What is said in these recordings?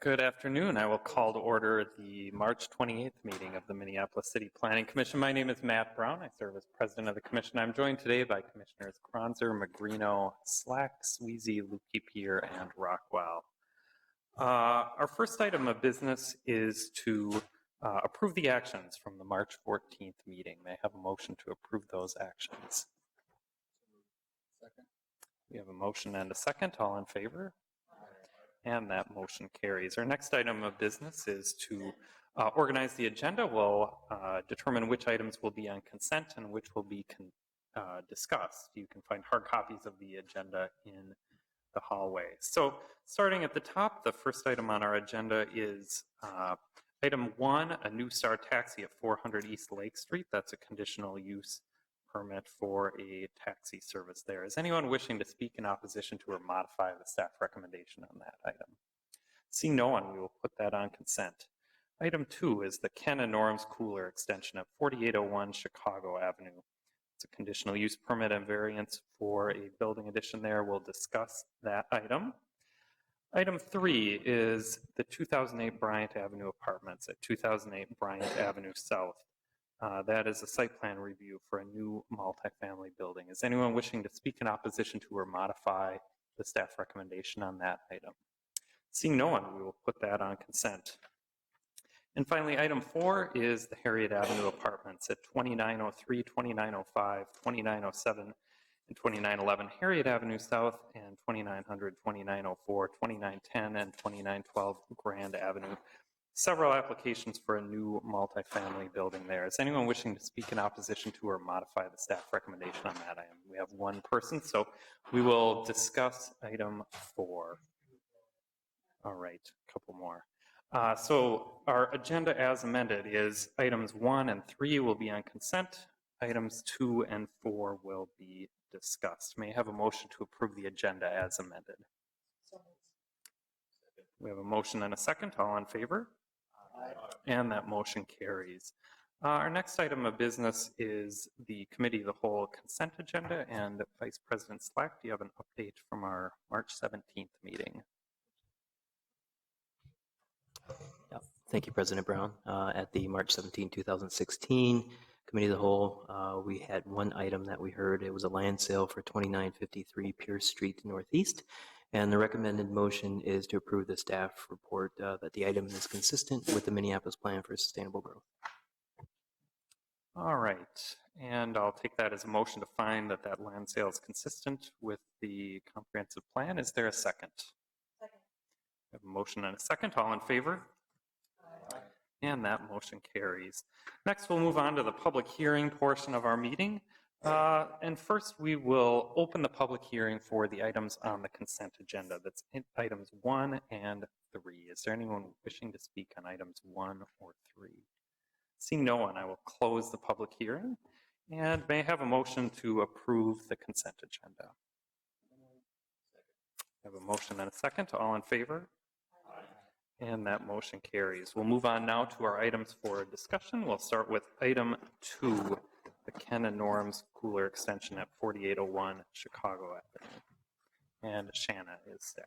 Good afternoon. I will call to order the March 28th meeting of the Minneapolis City Planning Commission. My name is Matt Brown. I serve as president of the commission. I'm joined today by Commissioners Kronzer, Magrino, Slack, Sweezy, Lukey-Pier, and Rockwell. Our first item of business is to approve the actions from the March 14th meeting. May I have a motion to approve those actions? Second. We have a motion and a second. All in favor? And that motion carries. Our next item of business is to organize the agenda. We'll determine which items will be on consent and which will be discussed. You can find hard copies of the agenda in the hallway. So starting at the top, the first item on our agenda is item 1, a new Star taxi at 400 East Lake Street. That's a conditional use permit for a taxi service there. Is anyone wishing to speak in opposition to or modify the staff recommendation on that item? Seeing no one, we will put that on consent. Item 2 is the Ken and Norm's Cooler extension at 4801 Chicago Avenue. It's a conditional use permit and variance for a building addition there. We'll discuss that item. Item 3 is the 2008 Bryant Avenue Apartments at 2008 Bryant Avenue South. That is a site plan review for a new multifamily building. Is anyone wishing to speak in opposition to or modify the staff recommendation on that item? Seeing no one, we will put that on consent. And finally, item 4 is the Harriet Avenue Apartments at 2903, 2905, 2907, and 2911 Harriet Avenue South, and 2900, 2904, 2910, and 2912 Grand Avenue. Several applications for a new multifamily building there. Is anyone wishing to speak in opposition to or modify the staff recommendation on that item? We have one person, so we will discuss item 4. All right, a couple more. So our agenda as amended is items 1 and 3 will be on consent. Items 2 and 4 will be discussed. May I have a motion to approve the agenda as amended? We have a motion and a second. All in favor? Aye. And that motion carries. Our next item of business is the Committee of the Whole consent agenda. And Vice President Slack, do you have an update from our March 17th meeting? Yeah. Thank you, President Brown. At the March 17, 2016 Committee of the Whole, we had one item that we heard. It was a land sale for 2953 Pierce Street Northeast. And the recommended motion is to approve the staff report that the item is consistent with the Minneapolis Plan for Sustainable Growth. All right. And I'll take that as a motion to find that that land sale is consistent with the comprehensive plan. Is there a second? Second. We have a motion and a second. All in favor? Aye. And that motion carries. Next, we'll move on to the public hearing portion of our meeting. And first, we will open the public hearing for the items on the consent agenda. That's items 1 and 3. Is there anyone wishing to speak on items 1 or 3? Seeing no one, I will close the public hearing. And may I have a motion to approve the consent agenda? I have a motion and a second. All in favor? Aye. And that motion carries. We'll move on now to our items for discussion. We'll start with item 2, the Ken and Norm's Cooler extension at 4801 Chicago Avenue. And Shanna is staff.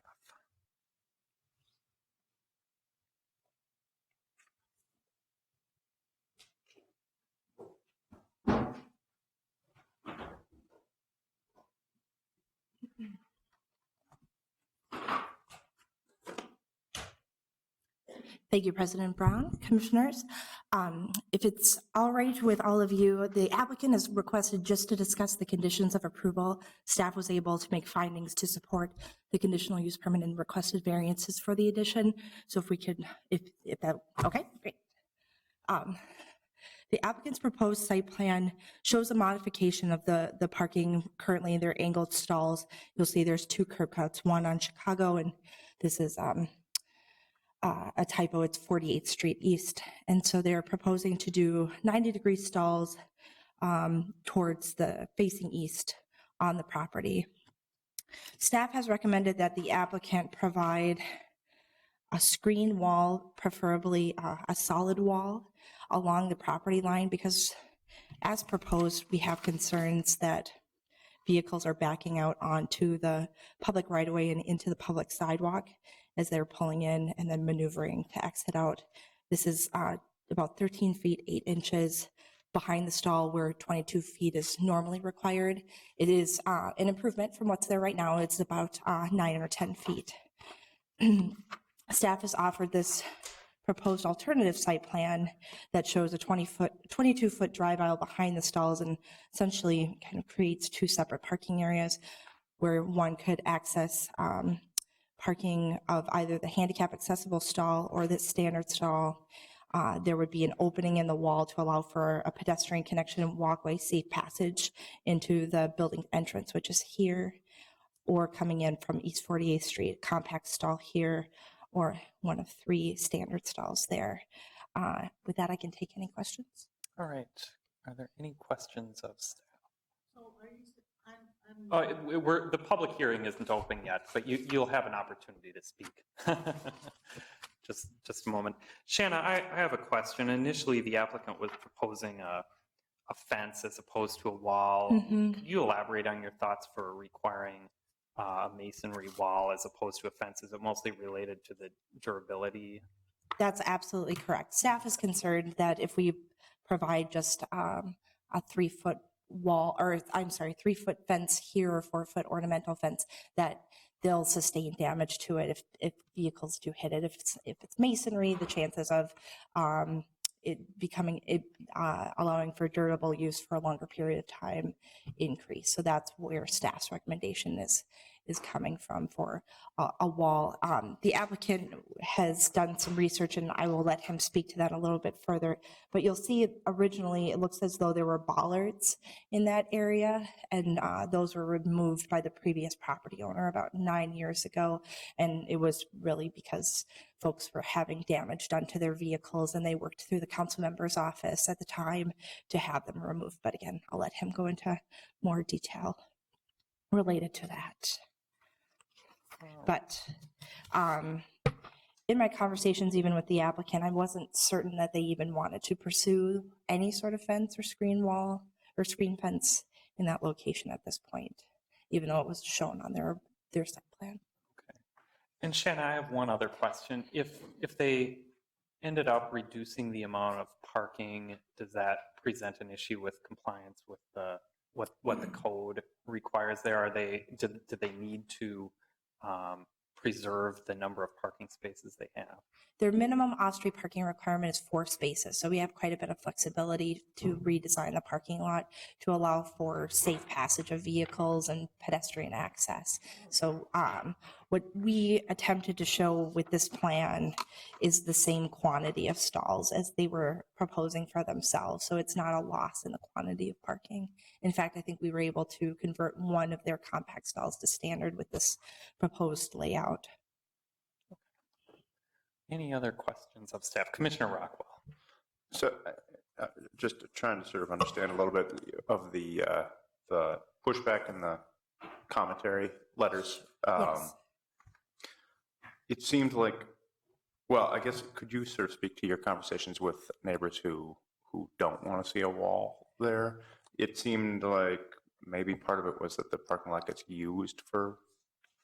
Thank you, President Brown. Commissioners, if it's all right with all of you, the applicant has requested just to discuss the conditions of approval. Staff was able to make findings to support the conditional use permit and requested variances for the addition. So if we could, if that, okay, great. The applicant's proposed site plan shows a modification of the parking. Currently, they're angled stalls. You'll see there's 2 curb cuts, one on Chicago, and this is a typo, it's 48th Street East. And so they're proposing to do 90-degree stalls towards the facing east on the property. Staff has recommended that the applicant provide a screen wall, preferably a solid wall along the property line, because as proposed, we have concerns that vehicles are backing out onto the public right-of-way and into the public sidewalk as they're pulling in and then maneuvering to exit out. This is about 13 feet, 8 inches behind the stall where 22 feet is normally required. It is an improvement from what's there right now. It's about 9 or 10 feet. Staff has offered this proposed alternative site plan that shows a 22-foot drive aisle behind the stalls and essentially kind of creates two separate parking areas where one could access parking of either the handicap accessible stall or the standard stall. There would be an opening in the wall to allow for a pedestrian connection and walkway safe passage into the building entrance, which is here, or coming in from East 48th Street, compact stall here, or one of 3 standard stalls there. With that, I can take any questions. All right. Are there any questions of staff? So are you, The public hearing isn't open yet, but you'll have an opportunity to speak. Just a moment. Shanna, I have a question. Initially, the applicant was proposing a fence as opposed to a wall. Could you elaborate on your thoughts for requiring a masonry wall as opposed to a fence? Is it mostly related to the durability? That's absolutely correct. Staff is concerned that if we provide just a 3-foot wall, or I'm sorry, 3-foot fence here or 4-foot ornamental fence, that they'll sustain damage to it if vehicles do hit it. If it's masonry, the chances of allowing for durable use for a longer period of time increase. So that's where staff's recommendation is coming from for a wall. The applicant has done some research, and I will let him speak to that a little bit further. But you'll see originally it looks as though there were bollards in that area, and those were removed by the previous property owner about 9 years ago. And it was really because folks were having damage done to their vehicles, and they worked through the council member's office at the time to have them removed. But again, I'll let him go into more detail related to that. But in my conversations, even with the applicant, I wasn't certain that they even wanted to pursue any sort of fence or screen wall or screen fence in that location at this point, even though it was shown on their site plan. Okay. And Shanna, I have one other question. If they ended up reducing the amount of parking, does that present an issue with compliance with what the code requires there? Do they need to preserve the number of parking spaces they have? Their minimum off-street parking requirement is 4 spaces, so we have quite a bit of flexibility to redesign the parking lot to allow for safe passage of vehicles and pedestrian access. So what we attempted to show with this plan is the same quantity of stalls as they were proposing for themselves, so it's not a loss in the quantity of parking. In fact, I think we were able to convert one of their compact stalls to standard with this proposed layout. Any other questions of staff? Commissioner Rockwell. So just trying to sort of understand a little bit of the pushback in the commentary letters. Yes. It seemed like, well, I guess, could you sort of speak to your conversations with neighbors who don't want to see a wall there? It seemed like maybe part of it was that the parking lot gets used for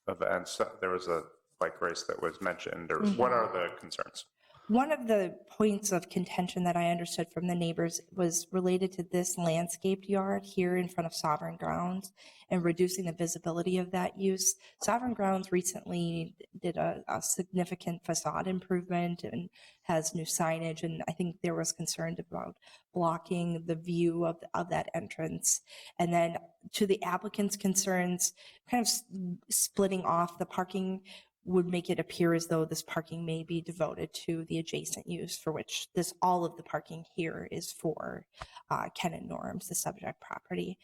events. There was a bike race that was mentioned, or what are the concerns? One of the points of contention that I understood from the neighbors was related to this landscaped yard here in front of Sovereign Grounds and reducing the visibility of that use. Sovereign Grounds recently did a significant facade improvement and has new signage, and I think there was concern about blocking the view of that entrance. And then to the applicant's concerns, kind of splitting off the parking would make it appear as though this parking may be devoted to the adjacent use for which all of the parking here is for Ken and Norm's, the subject property.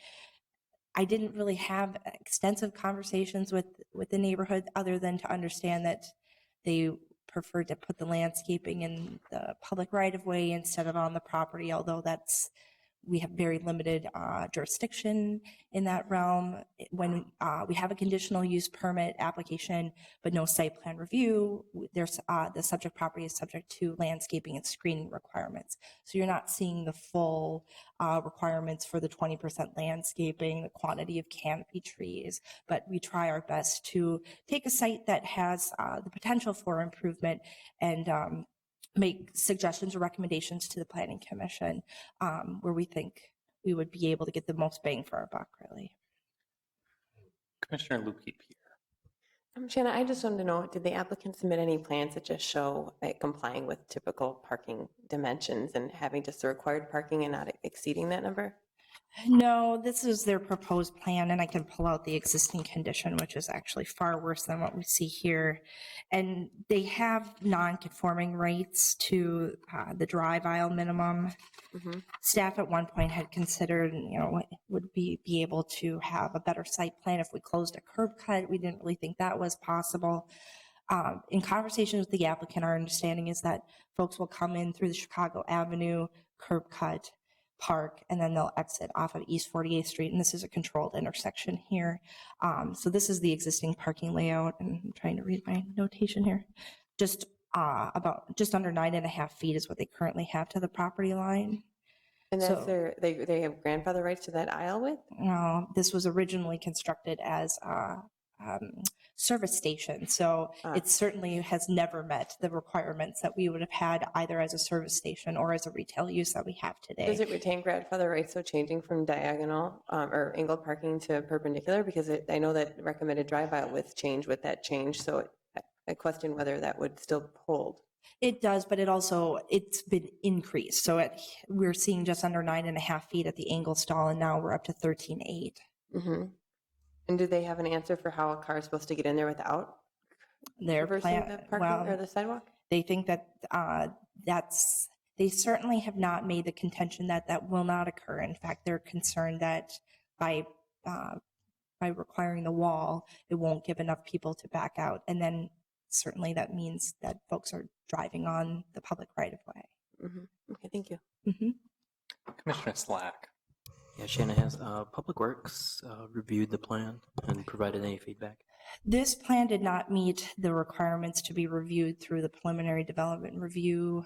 I didn't really have extensive conversations with the neighborhood other than to understand that they preferred to put the landscaping in the public right of way instead of on the property, although that's we have very limited jurisdiction in that realm. When we have a conditional use permit application, but no site plan review, there's the subject property is subject to landscaping and screening requirements. So you're not seeing the full requirements for the 20% landscaping, the quantity of canopy trees, but we try our best to take a site that has the potential for improvement and make suggestions or recommendations to the Planning Commission where we think we would be able to get the most bang for our buck, really. Commissioner Lukey Peter. Shanna, I just wanted to know, did the applicant submit any plans that just show it complying with typical parking dimensions and having just the required parking and not exceeding that number? No, this is their proposed plan, and I can pull out the existing condition, which is actually far worse than what we see here. And they have non-conforming rates to the drive aisle minimum. Staff at one point had considered, would be able to have a better site plan if we closed a curb cut. We didn't really think that was possible. In conversations with the applicant, our understanding is that folks will come in through the Chicago Avenue curb cut, park, and then they'll exit off of East 48th Street. And this is a controlled intersection here. So this is the existing parking layout. And I'm trying to read my notation here. Just under 9.5 feet is what they currently have to the property line. And that's So- they have grandfather rights to that aisle width? This was originally constructed as a service station. So it certainly has never met the requirements that we would have had either as a service station or as a retail use that we have today. Does it retain grandfather rights, so changing from diagonal or angled parking to perpendicular? Because I know that recommended drive aisle width change with that change, so I question whether that would still hold. It does, but it's been increased. So we're seeing just under 9.5 feet at the angle stall, and now we're up to 13.8. Mm-hmm. And do they have an answer for how a car is supposed to get in there without Their traversing plan, the parking or the sidewalk? they think that they certainly have not made the contention that that will not occur. In fact, they're concerned that by requiring the wall, it won't give enough people to back out. And then certainly that means that folks are driving on the public right of way. Mm-hmm. Okay, thank you. Commissioner Slack. Yeah, Shannon, has Public Works reviewed the plan and provided any feedback? This plan did not meet the requirements to be reviewed through the preliminary development review,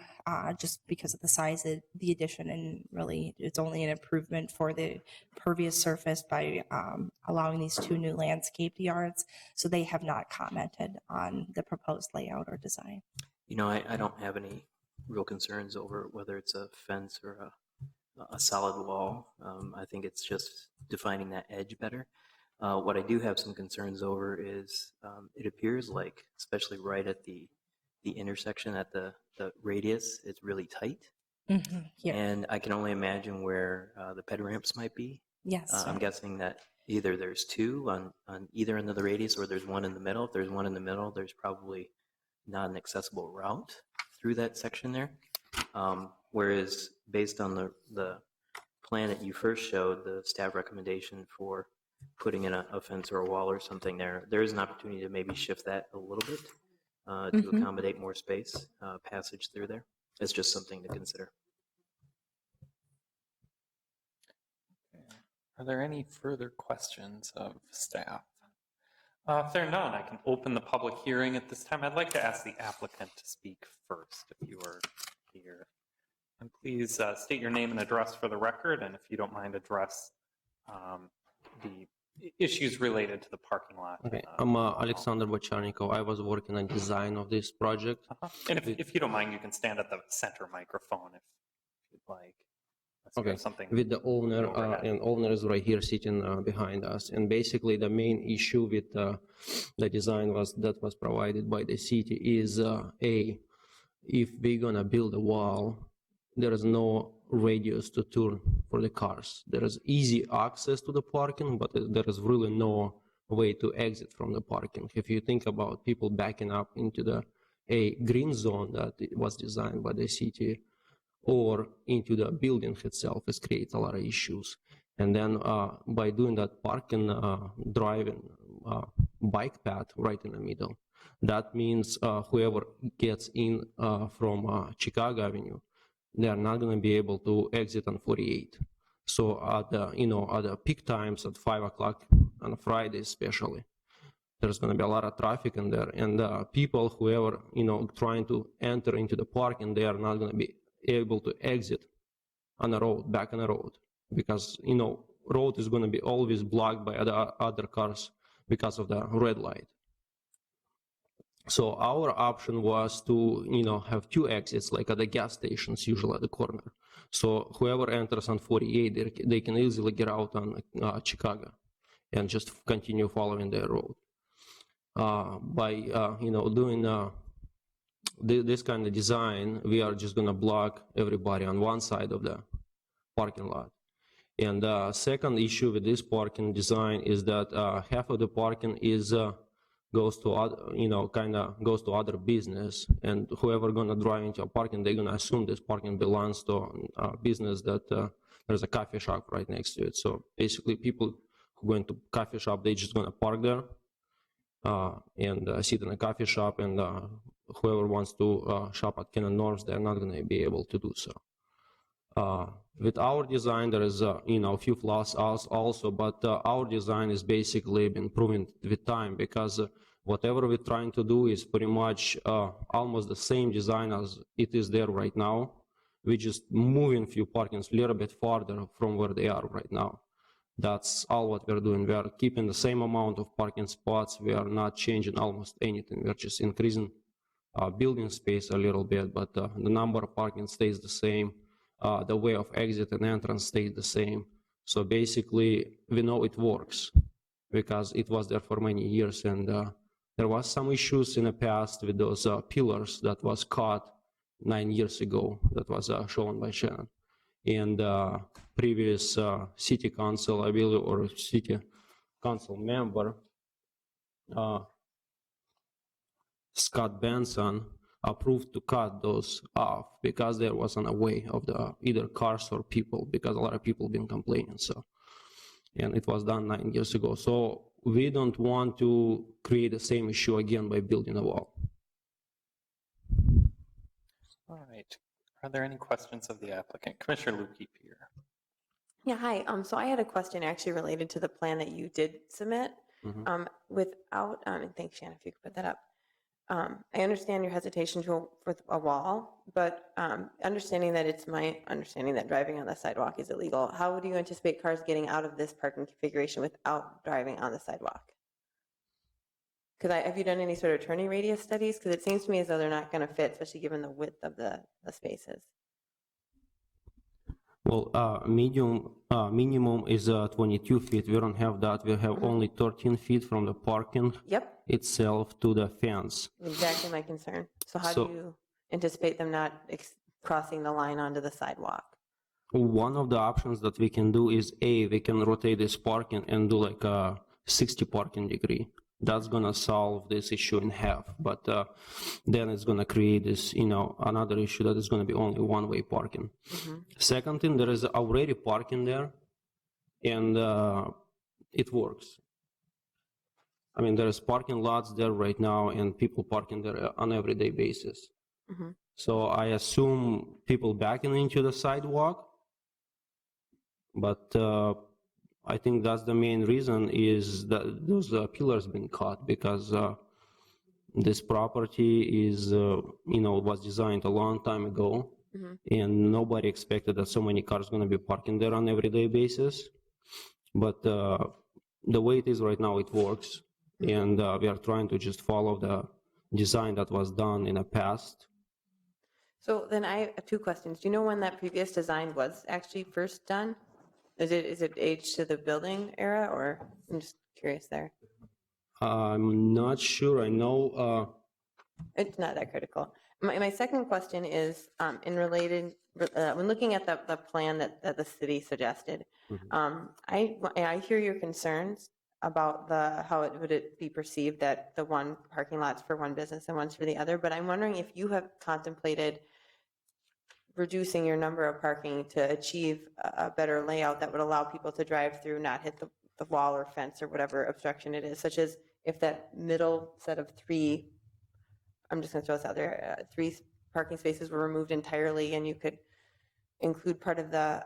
just because of the size of the addition, and really it's only an improvement for the pervious surface by allowing these 2 new landscaped yards. So they have not commented on the proposed layout or design. I don't have any real concerns over whether it's a fence or a solid wall. I think it's just defining that edge better. What I do have some concerns over is it appears like, especially right at the intersection at the radius, it's really tight. Yeah. And I can only imagine where the ped ramps might be. Yes. I'm guessing that either there's 2 on either end of the radius or there's 1 in the middle. If there's 1 in the middle, there's probably not an accessible route through that section there. Whereas based on the plan that you first showed, the staff recommendation for putting in a fence or a wall or something there is an opportunity to maybe shift that a little bit to accommodate more space passage through there. It's just something to consider. Are there any further questions of staff? If there are none, I can open the public hearing at this time. I'd like to ask the applicant to speak first, if you are here. And please state your name and address for the record, and if you don't mind, address the issues related to the parking lot. Okay, I'm Alexander Bocharnikov. I was working on design of this project. And if you don't mind, you can stand at the center microphone if you'd like. Okay, something with the owner, overhead. and owner is right here sitting behind us. And basically the main issue with the design that was provided by the city is if we're gonna build a wall, there is no radius to turn for the cars. There is easy access to the parking, but there is really no way to exit from the parking. If you think about people backing up into a green zone that was designed by the city, or into the building itself, it creates a lot of issues. And then by doing that parking, driving bike path right in the middle, that means whoever gets in from Chicago Avenue, they are not going to be able to exit on 48. So at the, at the peak times at 5 o'clock on a Friday especially, there's going to be a lot of traffic in there, and people, whoever, trying to enter into the parking, they are not going to be able to exit on the road, back on the road, because, road is going to be always blocked by other cars because of the red light. So our option was to, have two exits, like at the gas stations, usually at the corner. So whoever enters on 48, they can easily get out on Chicago and just continue following their road. By doing this kind of design, we are just going to block everybody on one side of the parking lot. And the second issue with this parking design is that half of the parking is goes to other, goes to other business, and whoever gonna drive into a parking, they're gonna assume this parking belongs to a business that there's a coffee shop right next to it. So basically, people who go into coffee shop, they just gonna park there and sit in a coffee shop, and whoever wants to shop at Canon Norms, they're not gonna be able to do so. With our design, there is a few flaws also, but our design is basically been proven with time, because whatever we're trying to do is pretty much almost the same design as it is there right now. We're just moving few parkings a little bit farther from where they are right now. That's all what we're doing. We are keeping the same amount of parking spots. We are not changing almost anything. We're just increasing building space a little bit, but the number of parking stays the same. The way of exit and entrance stays the same. So basically, we know it works because it was there for many years, and there was some issues in the past with those pillars that was caught 9 years ago, that was shown by Shannon. And previous city council, I believe, or city council member, Scott Benson, approved to cut those off because there wasn't a way of the either cars or people, because a lot of people been complaining. So, and it was done 9 years ago. So we don't want to create the same issue again by building a wall. All right. Are there any questions of the applicant? Commissioner Lukey here. Yeah, hi. So I had a question actually related to the plan that you did submit. Without, and thanks, Shannon, if you could put that up. I understand your hesitation with a wall, but understanding that it's my understanding that driving on the sidewalk is illegal, how would you anticipate cars getting out of this parking configuration without driving on the sidewalk? Have you done any sort of turning radius studies? Because it seems to me as though they're not going to fit, especially given the width of the spaces. Well, minimum is 22 feet. We don't have that. We have only 13 feet from the parking itself to the fence. Exactly my concern. So how do you anticipate them not crossing the line onto the sidewalk? One of the options that we can do is we can rotate this parking and do like a 60 parking degree. That's gonna solve this issue in half, but then it's gonna create this, another issue that is gonna be only one-way parking. Second thing, there is already parking there, and it works. I mean, there's parking lots there right now, and people parking there on an everyday basis. So I assume people backing into the sidewalk, but I think that's the main reason is that those pillars been cut, because this property is, was designed a long time ago, and nobody expected that so many cars going to be parking there on an everyday basis. But the way it is right now, it works, and we are trying to just follow the design that was done in the past. So then I have two questions. Do you know when that previous design was actually first done? Is it aged to the building era, or I'm just curious there? I'm not sure. I know. It's not that critical. My second question is when looking at the plan that the city suggested, I hear your concerns about how would it be perceived that the one parking lot's for one business and one's for the other, but I'm wondering if you have contemplated reducing your number of parking to achieve a better layout that would allow people to drive through, not hit the wall or fence or whatever obstruction it is, such as if that middle set of three, I'm just going to throw this out there, 3 parking spaces were removed entirely, and you could include part of the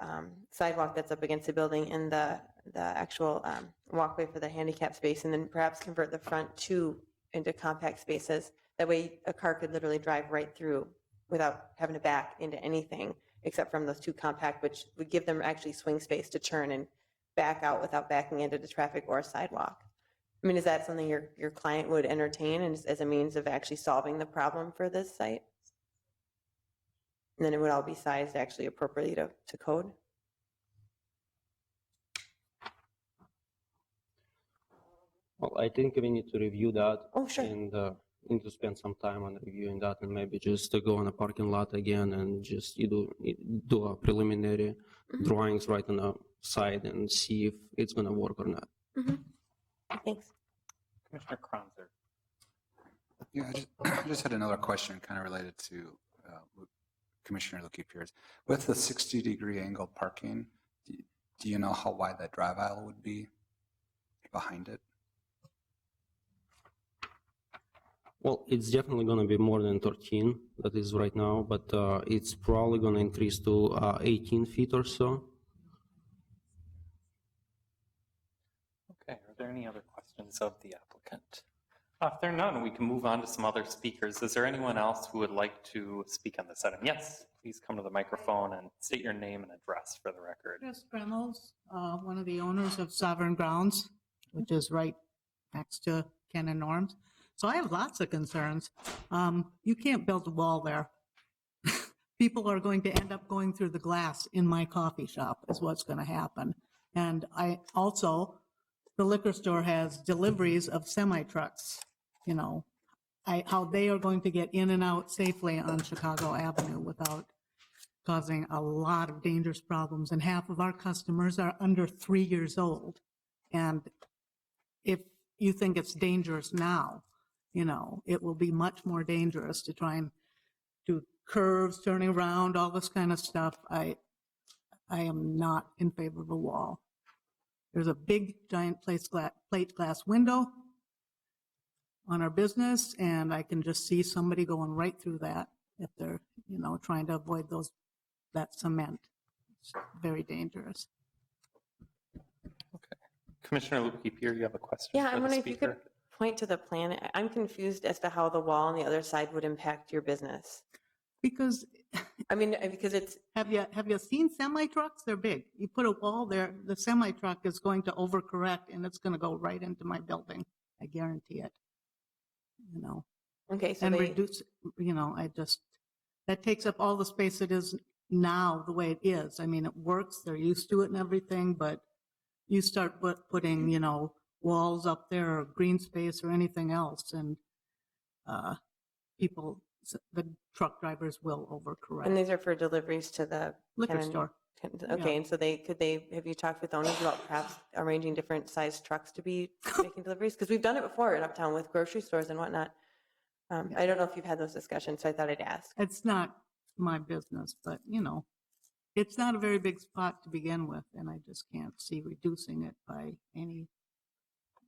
sidewalk that's up against the building and the actual walkway for the handicap space, and then perhaps convert the front two into compact spaces. That way a car could literally drive right through without having to back into anything except from those two compact, which would give them actually swing space to turn and back out without backing into the traffic or a sidewalk. I mean, is that something your client would entertain as a means of actually solving the problem for this site? And then it would all be sized actually appropriately to code? Well, I think we need to review that. Oh, sure. And need to spend some time on reviewing that, and maybe just to go on a parking lot again and just do a preliminary drawings right on the side and see if it's going to work or not. Thanks. Commissioner Kronzer. Yeah, I just had another question kind of related to Commissioner Luque-Pierce. With the 60-degree angle parking, do you know how wide that drive aisle would be behind it? Well, it's definitely going to be more than 13 that is right now, but it's probably going to increase to 18 feet or so. Okay, are there any other questions of the applicant? If there are none, we can move on to some other speakers. Is there anyone else who would like to speak on this item? Yes, please come to the microphone and state your name and address for the record. Chris Reynolds, one of the owners of Sovereign Grounds, which is right next to Ken and Norm's. So I have lots of concerns. You can't build a wall there. People are going to end up going through the glass in my coffee shop is what's going to happen. And the liquor store has deliveries of semi-trucks, you know, how they are going to get in and out safely on Chicago Avenue without causing a lot of dangerous problems. And half of our customers are under 3 years old. And if you think it's dangerous now, you know, it will be much more dangerous to try and do curves, turning around, all this kind of stuff. I am not in favor of a wall. There's a big giant plate glass window on our business, and I can just see somebody going right through that if they're, you know, trying to avoid that cement. It's very dangerous. Okay. Commissioner Luque-Pierce, you have a question Yeah, for I'm the wondering if you speaker? could point to the plan. I'm confused as to how the wall on the other side would impact your business. Because I mean, because it's, have you seen semi trucks? They're big. You put a wall there, the semi truck is going to overcorrect and it's going to go right into my building. I guarantee it. You know, okay, so and they, reduce. You know, that takes up all the space it is now the way it is. I mean, it works. They're used to it and everything, but you start putting, you know, walls up there or green space or anything else, and the truck drivers will overcorrect. and these are for deliveries to the Liquor Ken and- store. Okay, Yeah. and so have you talked with owners about perhaps arranging different sized trucks to be making deliveries? Because we've done it before in Uptown with grocery stores and whatnot. I don't know if you've had those discussions, so I thought I'd ask. It's not my business, but, you know, it's not a very big spot to begin with, and I just can't see reducing it by any,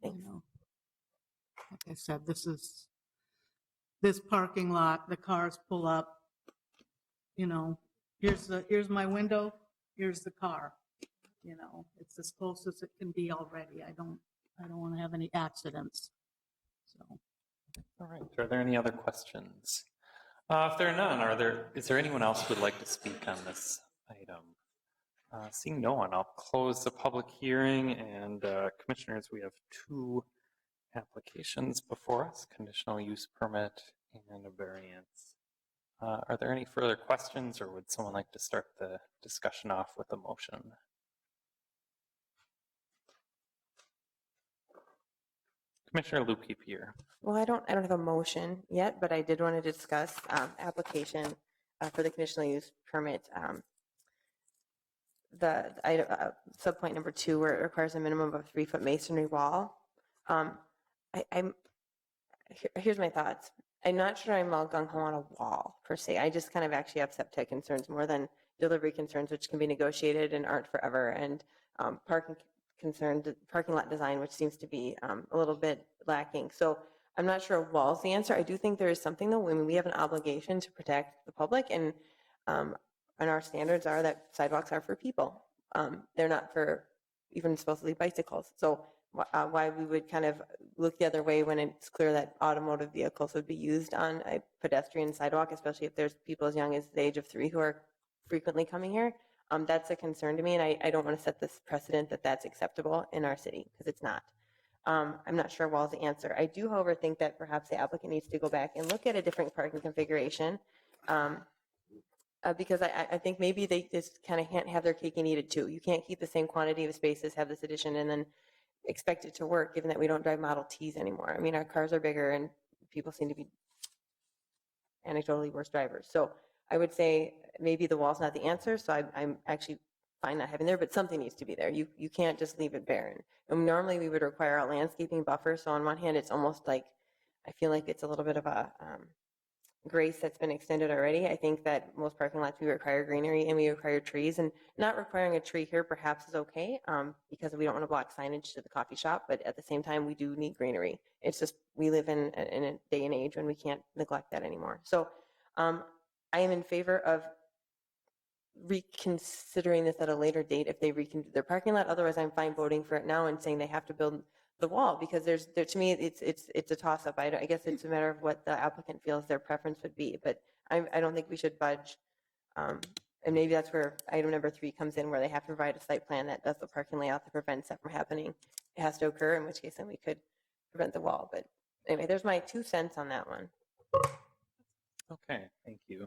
you Thanks. know. Like I said, this parking lot, the cars pull up, you know, here's my window, here's the car. You know, it's as close as it can be already. I don't want to have any accidents. So. All right, are there any other questions? If there are none, is there anyone else who would like to speak on this item? Seeing no one, I'll close the public hearing, and commissioners, we have 2 applications before us, conditional use permit and a variance. Are there any further questions, or would someone like to start the discussion off with a motion? Commissioner Luque-Pierce. Well, I don't have a motion yet, but I did want to discuss application for the conditional use permit. The subpoint number 2, where it requires a minimum of a 3-foot masonry wall. Here's my thoughts. I'm not sure I'm all gung-ho on a wall per se. I just kind of actually have septic concerns more than delivery concerns, which can be negotiated and aren't forever, and parking concerns, parking lot design, which seems to be a little bit lacking. So I'm not sure a wall's the answer. I do think there is something though. I mean, we have an obligation to protect the public, and our standards are that sidewalks are for people. They're not for even supposedly bicycles. So why we would kind of look the other way when it's clear that automotive vehicles would be used on a pedestrian sidewalk, especially if there's people as young as the age of 3 who are frequently coming here. That's a concern to me, and I don't want to set this precedent that that's acceptable in our city, because it's not. I'm not sure wall's the answer. I do, however, think that perhaps the applicant needs to go back and look at a different parking configuration, because I think maybe they just kind of can't have their cake and eat it too. You can't keep the same quantity of spaces, have this addition, and then expect it to work, given that we don't drive Model Ts anymore. I mean, our cars are bigger, and people seem to be anecdotally worse drivers. So I would say maybe the wall's not the answer, so I'm actually fine not having there, but something needs to be there. You can't just leave it barren. And normally we would require a landscaping buffer, so on one hand, it's almost like, I feel like it's a little bit of a grace that's been extended already. I think that most parking lots, we require greenery and we require trees, and not requiring a tree here perhaps is okay, because we don't want to block signage to the coffee shop, but at the same time, we do need greenery. It's just, we live in a day and age when we can't neglect that anymore. So I am in favor of reconsidering this at a later date if they reconfigure their parking lot. Otherwise, I'm fine voting for it now and saying they have to build the wall, because to me, it's a toss-up. I guess it's a matter of what the applicant feels their preference would be, but I don't think we should budge. And maybe that's where item number 3 comes in, where they have to provide a site plan that does the parking layout that prevents that from happening. It has to occur, in which case then we could prevent the wall. But anyway, there's my 2 cents on that one. Okay, thank you.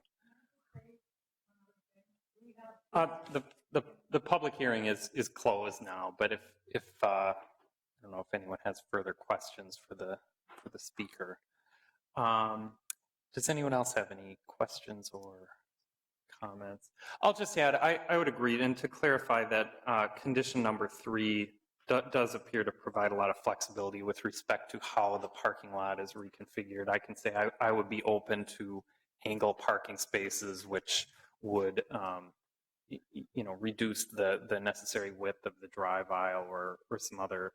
The public hearing is closed now, but if I don't know if anyone has further questions for the speaker. Does anyone else have any questions or comments? I'll just add, I would agree, and to clarify that condition number 3 does appear to provide a lot of flexibility with respect to how the parking lot is reconfigured. I can say I would be open to angle parking spaces, which would reduce the necessary width of the drive aisle or some other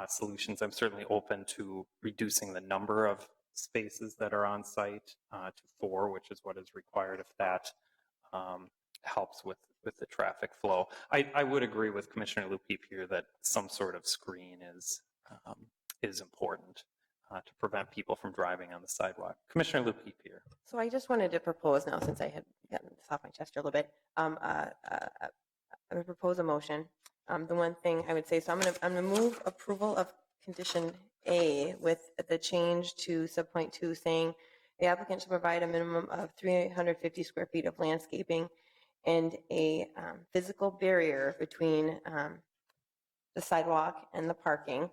solutions. I'm certainly open to reducing the number of spaces that are on site to 4, which is what is required if that helps with the traffic flow. I would agree with Commissioner Lupeep here that some sort of screen is important to prevent people from driving on the sidewalk. Commissioner Lupeep here. So I just wanted to propose now, since I had gotten this off my chest a little bit, I would propose a motion. The one thing I would say, so I'm going to move approval of condition A with the change to subpoint 2 saying the applicant should provide a minimum of 350 square feet of landscaping and a physical barrier between the sidewalk and the parking.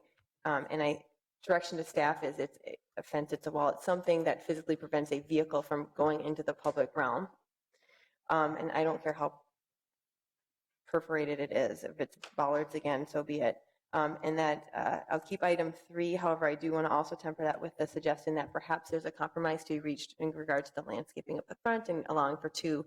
And direction to staff is it's a fence, it's a wall, it's something that physically prevents a vehicle from going into the public realm. And I don't care how perforated it is. If it's bollards again, so be it. And that I'll keep item 3. However, I do want to also temper that with the suggestion that perhaps there's a compromise to be reached in regard to the landscaping of the front and allowing for 2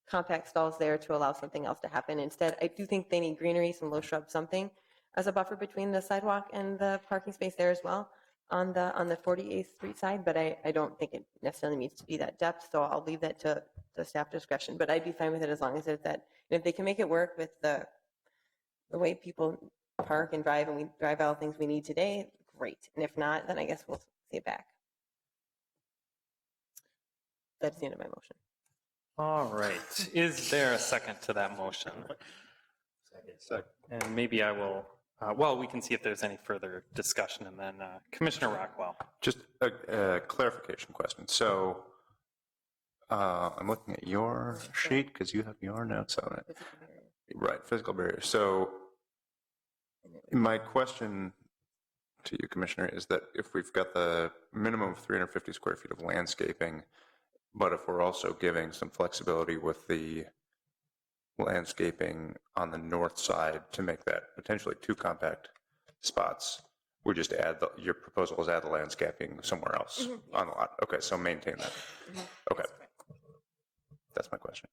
compact stalls there to allow something else to happen. Instead, I do think they need greenery, some low shrub, something as a buffer between the sidewalk and the parking space there as well on the 48th Street side, but I don't think it necessarily needs to be that depth, so I'll leave that to the staff discretion, but I'd be fine with it as long as it's that, and if they can make it work with the way people park and drive, and we drive all the things we need today, great, and if not, then I guess we'll see it back. That's the end of my motion. All right. Is there a second to that motion? Second. And maybe I will, we can see if there's any further discussion, and then Commissioner Rockwell. Just a clarification question. So I'm looking at your sheet because you have your notes on it. Right, physical barrier. So my question to you, Commissioner, is that if we've got the minimum of 350 square feet of landscaping, but if we're also giving some flexibility with the landscaping on the north side to make that potentially 2 compact spots, we just add your proposal is add the landscaping somewhere else on the lot. Okay, so maintain that. Okay, that's my question.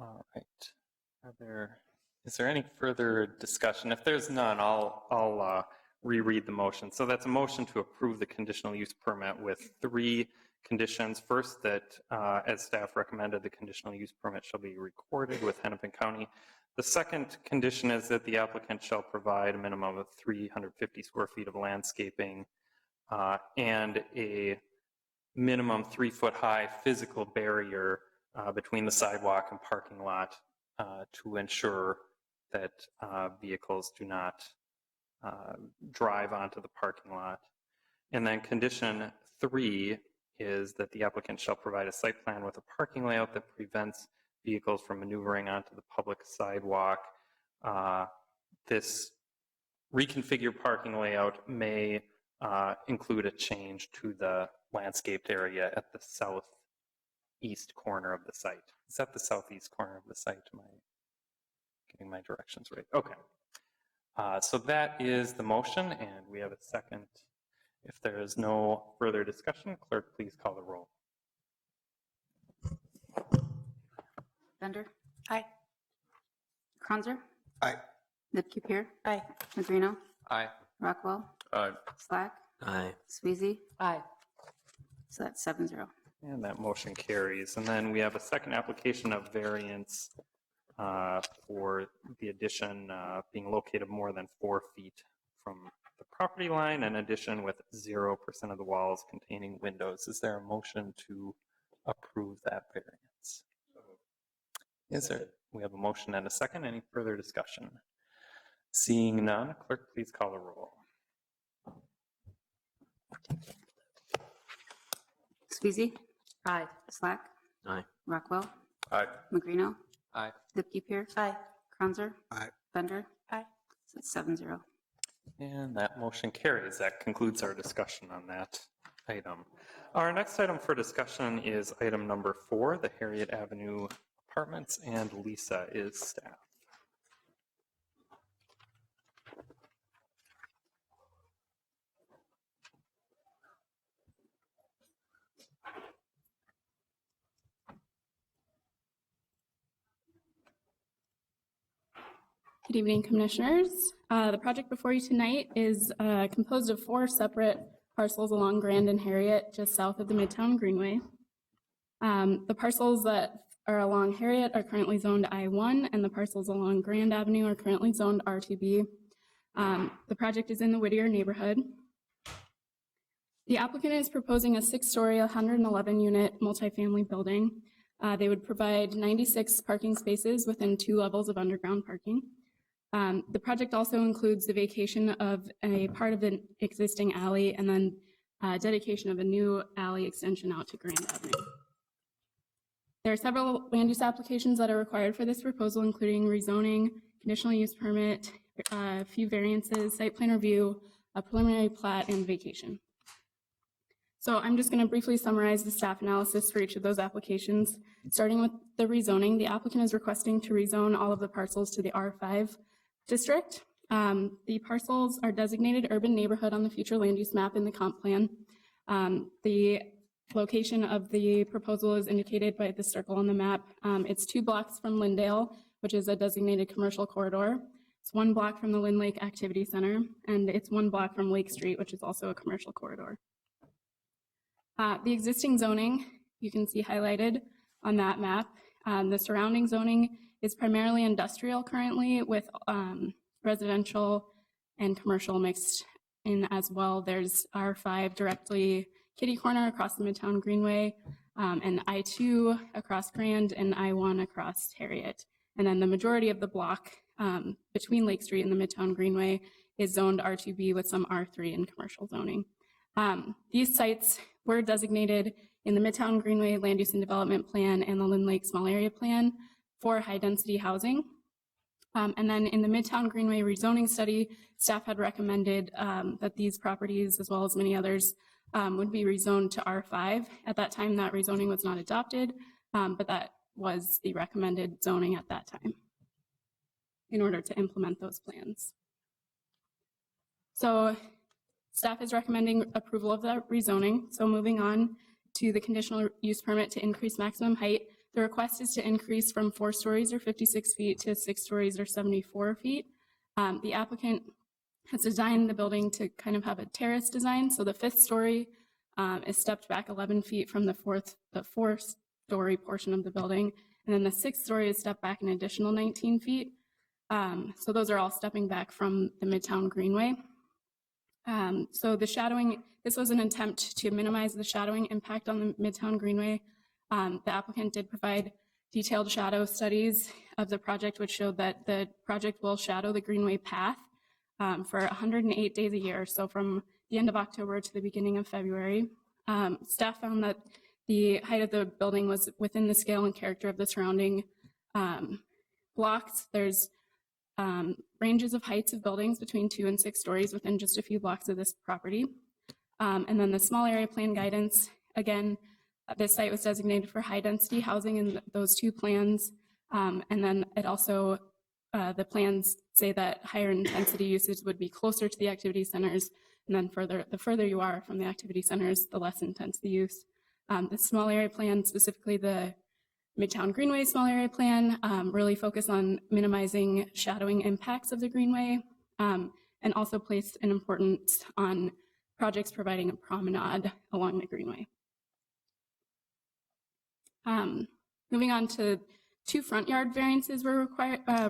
All right. Is there any further discussion? If there's none, I'll reread the motion. So that's a motion to approve the conditional use permit with 3 conditions. First, that as staff recommended, the conditional use permit shall be recorded with Hennepin County. The second condition is that the applicant shall provide a minimum of 350 square feet of landscaping and a minimum 3-foot high physical barrier between the sidewalk and parking lot to ensure that vehicles do not drive onto the parking lot. And then condition 3 is that the applicant shall provide a site plan with a parking layout that prevents vehicles from maneuvering onto the public sidewalk. This reconfigured parking layout may include a change to the landscaped area at the southeast corner of the site. Is that the southeast corner of the site? Am I getting my directions right? Okay. So that is the motion, and we have a second. If there is no further discussion, clerk, please call the roll. Bender? Aye. Cronzer? Aye. Lipke-Pier? Aye. Magrino? Aye. Rockwell? Aye. Slack? Aye. Sweezy? Aye. So that's 7-0. And that motion carries. And then we have a second application of variance for the addition being located more than 4 feet from the property line, an addition with 0% of the walls containing windows. Is there a motion to approve that variance? Is there? We have a motion and a second. Any further discussion? Seeing none, clerk, please call the roll. Sweezy? Aye. Slack? Aye. Rockwell? Aye. Magrino? Aye. Lipke-Pier? Aye. Cronzer? Aye. Bender? Aye. So that's 7-0. And that motion carries. That concludes our discussion on that item. Our next item for discussion is item number 4, the Harriet Avenue Apartments, and Lisa is staff. Good evening, Commissioners. The project before you tonight is composed of 4 separate parcels along Grand and Harriet, just south of the Midtown Greenway. The parcels that are along Harriet are currently zoned I-1, and the parcels along Grand Avenue are currently zoned R2B. The project is in the Whittier neighborhood. The applicant is proposing a 6-story, 111-unit multifamily building. They would provide 96 parking spaces within 2 levels of underground parking. The project also includes the vacation of a part of an existing alley and then dedication of a new alley extension out to Grand Avenue. There are several land use applications that are required for this proposal, including rezoning, conditional use permit, a few variances, site plan review, a preliminary plat, and vacation. So I'm just going to briefly summarize the staff analysis for each of those applications. Starting with the rezoning, the applicant is requesting to rezone all of the parcels to the R5 district. The parcels are designated urban neighborhood on the future land use map in the comp plan. The location of the proposal is indicated by the circle on the map. It's 2 blocks from Lindale, which is a designated commercial corridor. It's 1 block from the Lynn Lake Activity Center, and it's 1 block from Lake Street, which is also a commercial corridor. The existing zoning, you can see highlighted on that map. The surrounding zoning is primarily industrial currently, with residential and commercial mixed in as well. There's R5 directly kitty corner across the Midtown Greenway, and I2 across Grand, and I1 across Harriet. And then the majority of the block between Lake Street and the Midtown Greenway is zoned R2B with some R3 and commercial zoning. These sites were designated in the Midtown Greenway Land Use and Development Plan and the Lynn Lake Small Area Plan for high-density housing. And then in the Midtown Greenway rezoning study, staff had recommended that these properties, as well as many others, would be rezoned to R5. At that time, that rezoning was not adopted, but that was the recommended zoning at that time in order to implement those plans. So staff is recommending approval of that rezoning. So moving on to the conditional use permit to increase maximum height, the request is to increase from 4 stories or 56 feet to 6 stories or 74 feet. The applicant has designed the building to kind of have a terrace design. So the 5th story is stepped back 11 feet from the 4th-story portion of the building. And then the 6th story is stepped back an additional 19 feet. So those are all stepping back from the Midtown Greenway. So the shadowing, this was an attempt to minimize the shadowing impact on the Midtown Greenway. The applicant did provide detailed shadow studies of the project, which showed that the project will shadow the Greenway path for 108 days a year, so from the end of October to the beginning of February. Staff found that the height of the building was within the scale and character of the surrounding blocks. There's ranges of heights of buildings between 2 and 6 stories within just a few blocks of this property. And then the small area plan guidance, again, this site was designated for high density housing in those 2 plans. And then it also, the plans say that higher intensity uses would be closer to the activity centers. And then the further you are from the activity centers, the less intense the use. The small area plan, specifically the Midtown Greenway small area plan, really focus on minimizing shadowing impacts of the Greenway, and also placed an importance on projects providing a promenade along the Greenway. Moving on to 2 front yard variances were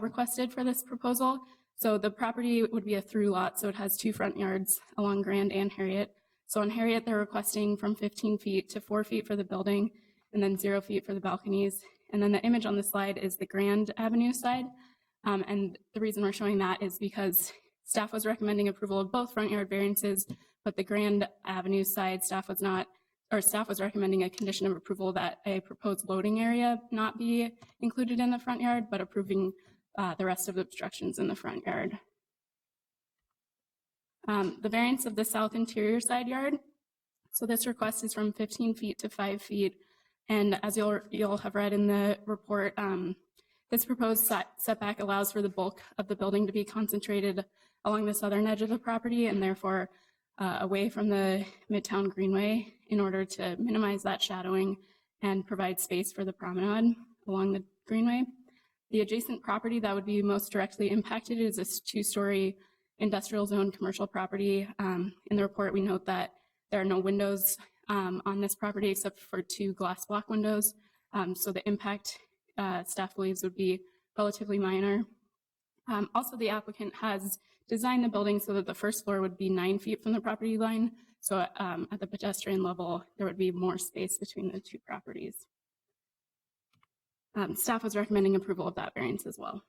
requested for this proposal. So the property would be a through lot, so it has 2 front yards along Grand and Harriet. So on Harriet, they're requesting from 15 feet to 4 feet for the building, and then 0 feet for the balconies. And then the image on the slide is the Grand Avenue side. And the reason we're showing that is because staff was recommending approval of both front yard variances, but the Grand Avenue side, staff was recommending a condition of approval that a proposed loading area not be included in the front yard, but approving the rest of the obstructions in the front yard. The variance of the south interior side yard. So this request is from 15 feet to 5 feet. And as you'll have read in the report, this proposed setback allows for the bulk of the building to be concentrated along the southern edge of the property and therefore away from the Midtown Greenway in order to minimize that shadowing and provide space for the promenade along the Greenway. The adjacent property that would be most directly impacted is this 2-story industrial zone commercial property. In the report, we note that there are no windows on this property except for 2 glass block windows. So the impact staff believes would be relatively minor. Also, the applicant has designed the building so that the first floor would be 9 feet from the property line. So at the pedestrian level, there would be more space between the 2 properties. Staff was recommending approval of that variance as well.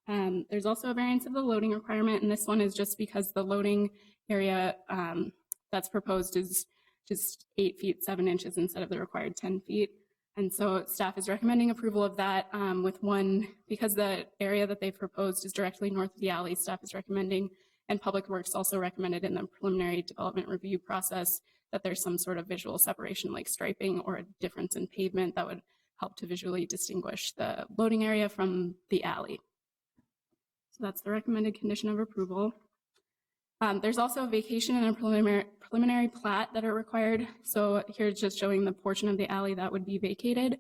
There's also a variance of the loading requirement, and this one is just because the loading area that's proposed is just 8 feet 7 inches instead of the required 10 feet. And so staff is recommending approval of that because the area that they've proposed is directly north of the alley, staff is recommending, and Public Works also recommended in the preliminary development review process that there's some sort of visual separation like striping or a difference in pavement that would help to visually distinguish the loading area from the alley. So that's the recommended condition of approval. There's also a vacation and a preliminary plat that are required. So here's just showing the portion of the alley that would be vacated,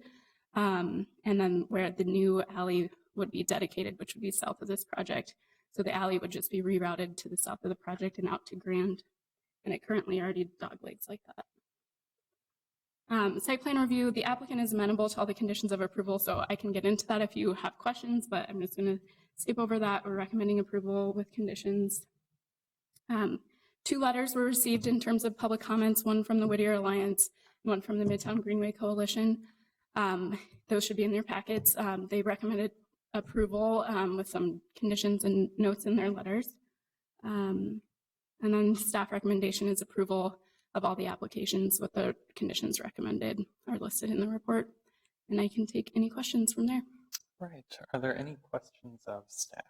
and then where the new alley would be dedicated, which would be south of this project. So the alley would just be rerouted to the south of the project and out to Grand, and it currently already doglegs like that. Site plan review, the applicant is amenable to all the conditions of approval, so I can get into that if you have questions, but I'm just going to skip over that. We're recommending approval with conditions. 2 letters were received in terms of public comments, one from the Whittier Alliance, one from the Midtown Greenway Coalition. Those should be in their packets. They recommended approval with some conditions and notes in their letters. And then staff recommendation is approval of all the applications with the conditions recommended are listed in the report. And I can take any questions from there. Right. Are there any questions of staff?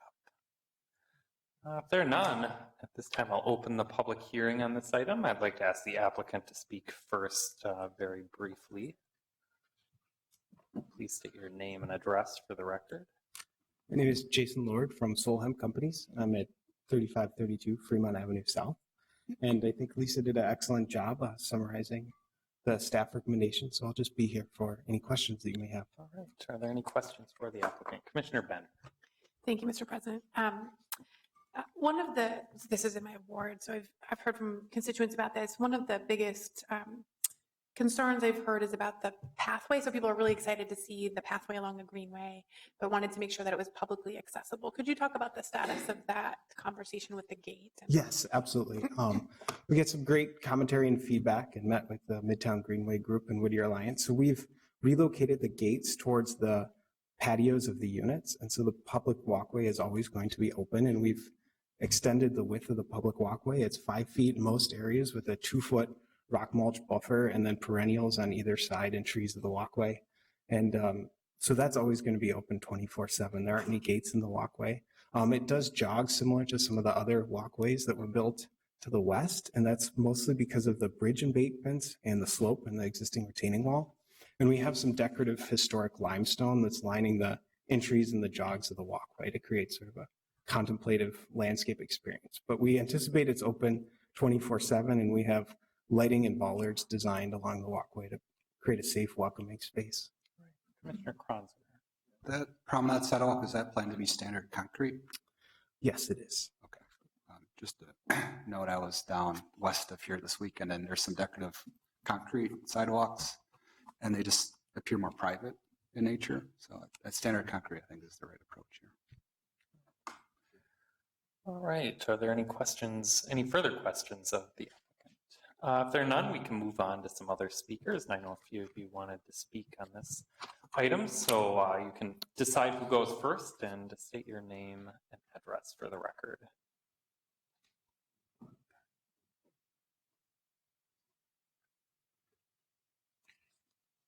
If there are none, at this time I'll open the public hearing on this item. I'd like to ask the applicant to speak first very briefly. Please state your name and address for the record. My name is Jason Lord from Solheim Companies. I'm at 3532 Fremont Avenue South. And I think Lisa did an excellent job summarizing the staff recommendations. So I'll just be here for any questions that you may have. All right. Are there any questions for the applicant? Commissioner Ben. Thank you, Mr. President. One of the, this is in my ward, so I've heard from constituents about this. One of the biggest concerns I've heard is about the pathway. So people are really excited to see the pathway along the Greenway, but wanted to make sure that it was publicly accessible. Could you talk about the status of that conversation with the gate? Yes, absolutely. We get some great commentary and feedback and met with the Midtown Greenway Group and Whittier Alliance. So we've relocated the gates towards the patios of the units. And so the public walkway is always going to be open, and we've extended the width of the public walkway. It's 5 feet in most areas with a 2-foot rock mulch buffer and then perennials on either side and trees of the walkway. And so that's always going to be open 24/7. There aren't any gates in the walkway. It does jog similar to some of the other walkways that were built to the west, and that's mostly because of the bridge embankments and the slope and the existing retaining wall. And we have some decorative historic limestone that's lining the entries and the jogs of the walkway to create sort of a contemplative landscape experience. But we anticipate it's open 24/7, and we have lighting and bollards designed along the walkway to create a safe, welcoming space. Commissioner Kronzer. That promenade sidewalk, is that planned to be standard concrete? Yes, it is. Okay. Just a note, I was down west of here this weekend, and there's some decorative concrete sidewalks, and they just appear more private in nature. So that standard concrete, I think, is the right approach here. All right. Are there any questions, any further questions of the applicant? If there are none, we can move on to some other speakers. And I know a few of you wanted to speak on this item, so you can decide who goes first and state your name and address for the record.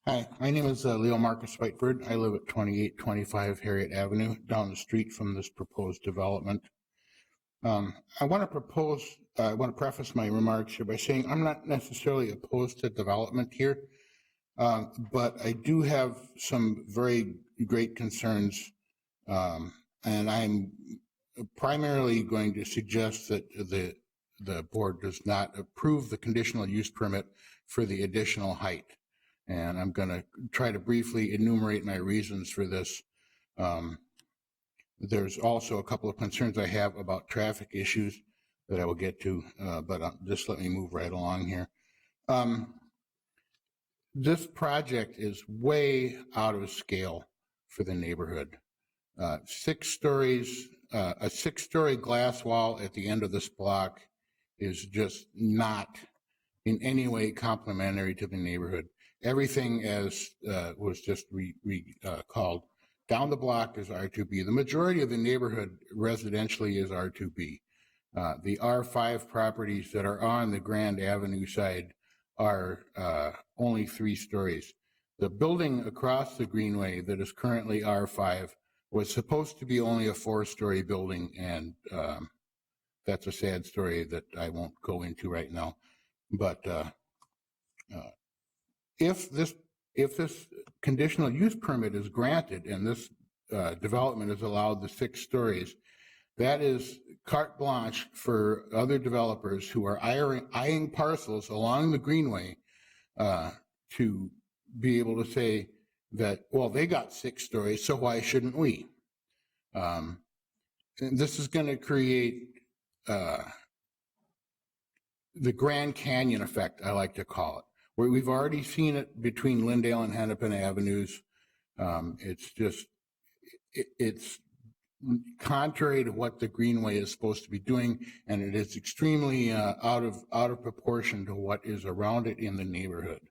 Hi, my name is Leo Marcus Whiteford. I live at 2825 Harriet Avenue, down the street from this proposed development. I want to preface my remarks here by saying I'm not necessarily opposed to development here, but I do have some very great concerns, and I'm primarily going to suggest that the board does not approve the conditional use permit for the additional height. And I'm going to try to briefly enumerate my reasons for this. There's also a couple of concerns I have about traffic issues that I will get to, but just let me move right along here. This project is way out of scale for the neighborhood. 6 stories, a 6-story glass wall at the end of this block is just not in any way complementary to the neighborhood. Everything, as was just called, down the block is R2B. The majority of the neighborhood residentially is R2B. The R5 properties that are on the Grand Avenue side are only 3 stories. The building across the Greenway that is currently R5 was supposed to be only a 4-story building, and that's a sad story that I won't go into right now. But if this conditional use permit is granted and this development is allowed the 6 stories, that is carte blanche for other developers who are eyeing parcels along the Greenway to be able to say that, well, they got 6 stories, so why shouldn't we? And this is going to create the Grand Canyon effect, I like to call it, where we've already seen it between Lyndale and Hennepin Avenues. It's contrary to what the Greenway is supposed to be doing, and it is extremely out of proportion to what is around it in the neighborhood.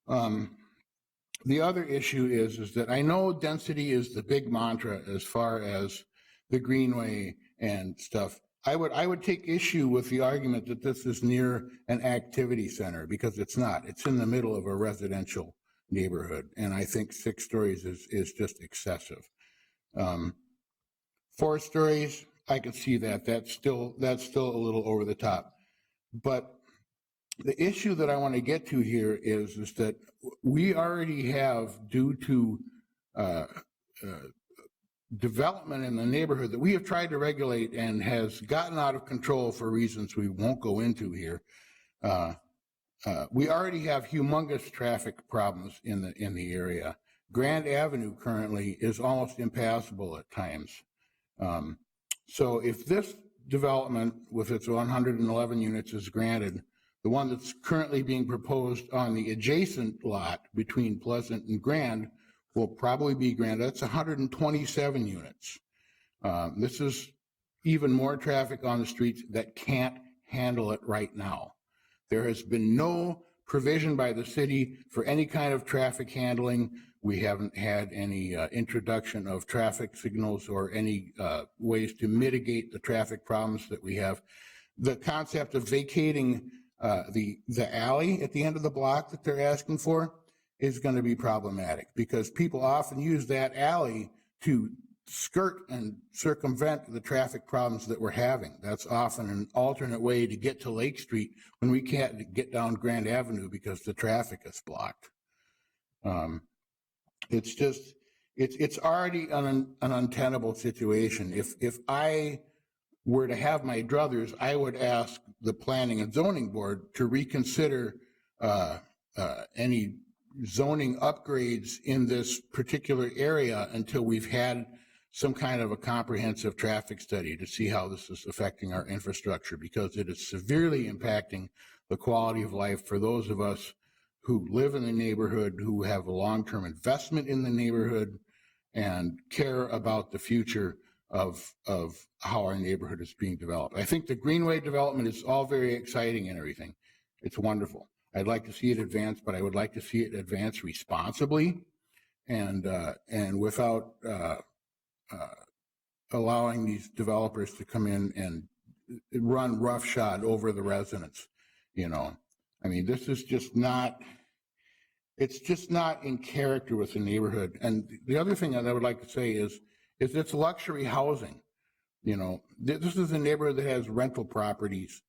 The other issue is that I know density is the big mantra as far as the Greenway and stuff. I would take issue with the argument that this is near an activity center, because it's not. It's in the middle of a residential neighborhood, and I think 6 stories is just excessive. 4 stories, I can see that. That's still a little over the top. But the issue that I want to get to here is that we already have, due to development in the neighborhood that we have tried to regulate and has gotten out of control for reasons we won't go into here. We already have humongous traffic problems in the area. Grand Avenue currently is almost impassable at times. So if this development with its 111 units is granted, the one that's currently being proposed on the adjacent lot between Pleasant and Grand will probably be granted. That's 127 units. This is even more traffic on the streets that can't handle it right now. There has been no provision by the city for any kind of traffic handling. We haven't had any introduction of traffic signals or any ways to mitigate the traffic problems that we have. The concept of vacating the alley at the end of the block that they're asking for is going to be problematic because people often use that alley to skirt and circumvent the traffic problems that we're having. That's often an alternate way to get to Lake Street when we can't get down Grand Avenue because the traffic is blocked. It's already an untenable situation. If I were to have my druthers, I would ask the Planning and Zoning Board to reconsider any zoning upgrades in this particular area until we've had some kind of a comprehensive traffic study to see how this is affecting our infrastructure, because it is severely impacting the quality of life for those of us who live in the neighborhood, who have a long-term investment in the neighborhood and care about the future of how our neighborhood is being developed. I think the Greenway development is all very exciting and everything. It's wonderful. I'd like to see it advance, but I would like to see it advance responsibly and without allowing these developers to come in and run roughshod over the residents. You know, I mean, this is just not, it's just not in character with the neighborhood. And the other thing that I would like to say is it's luxury housing. You know, this is a neighborhood that has rental properties.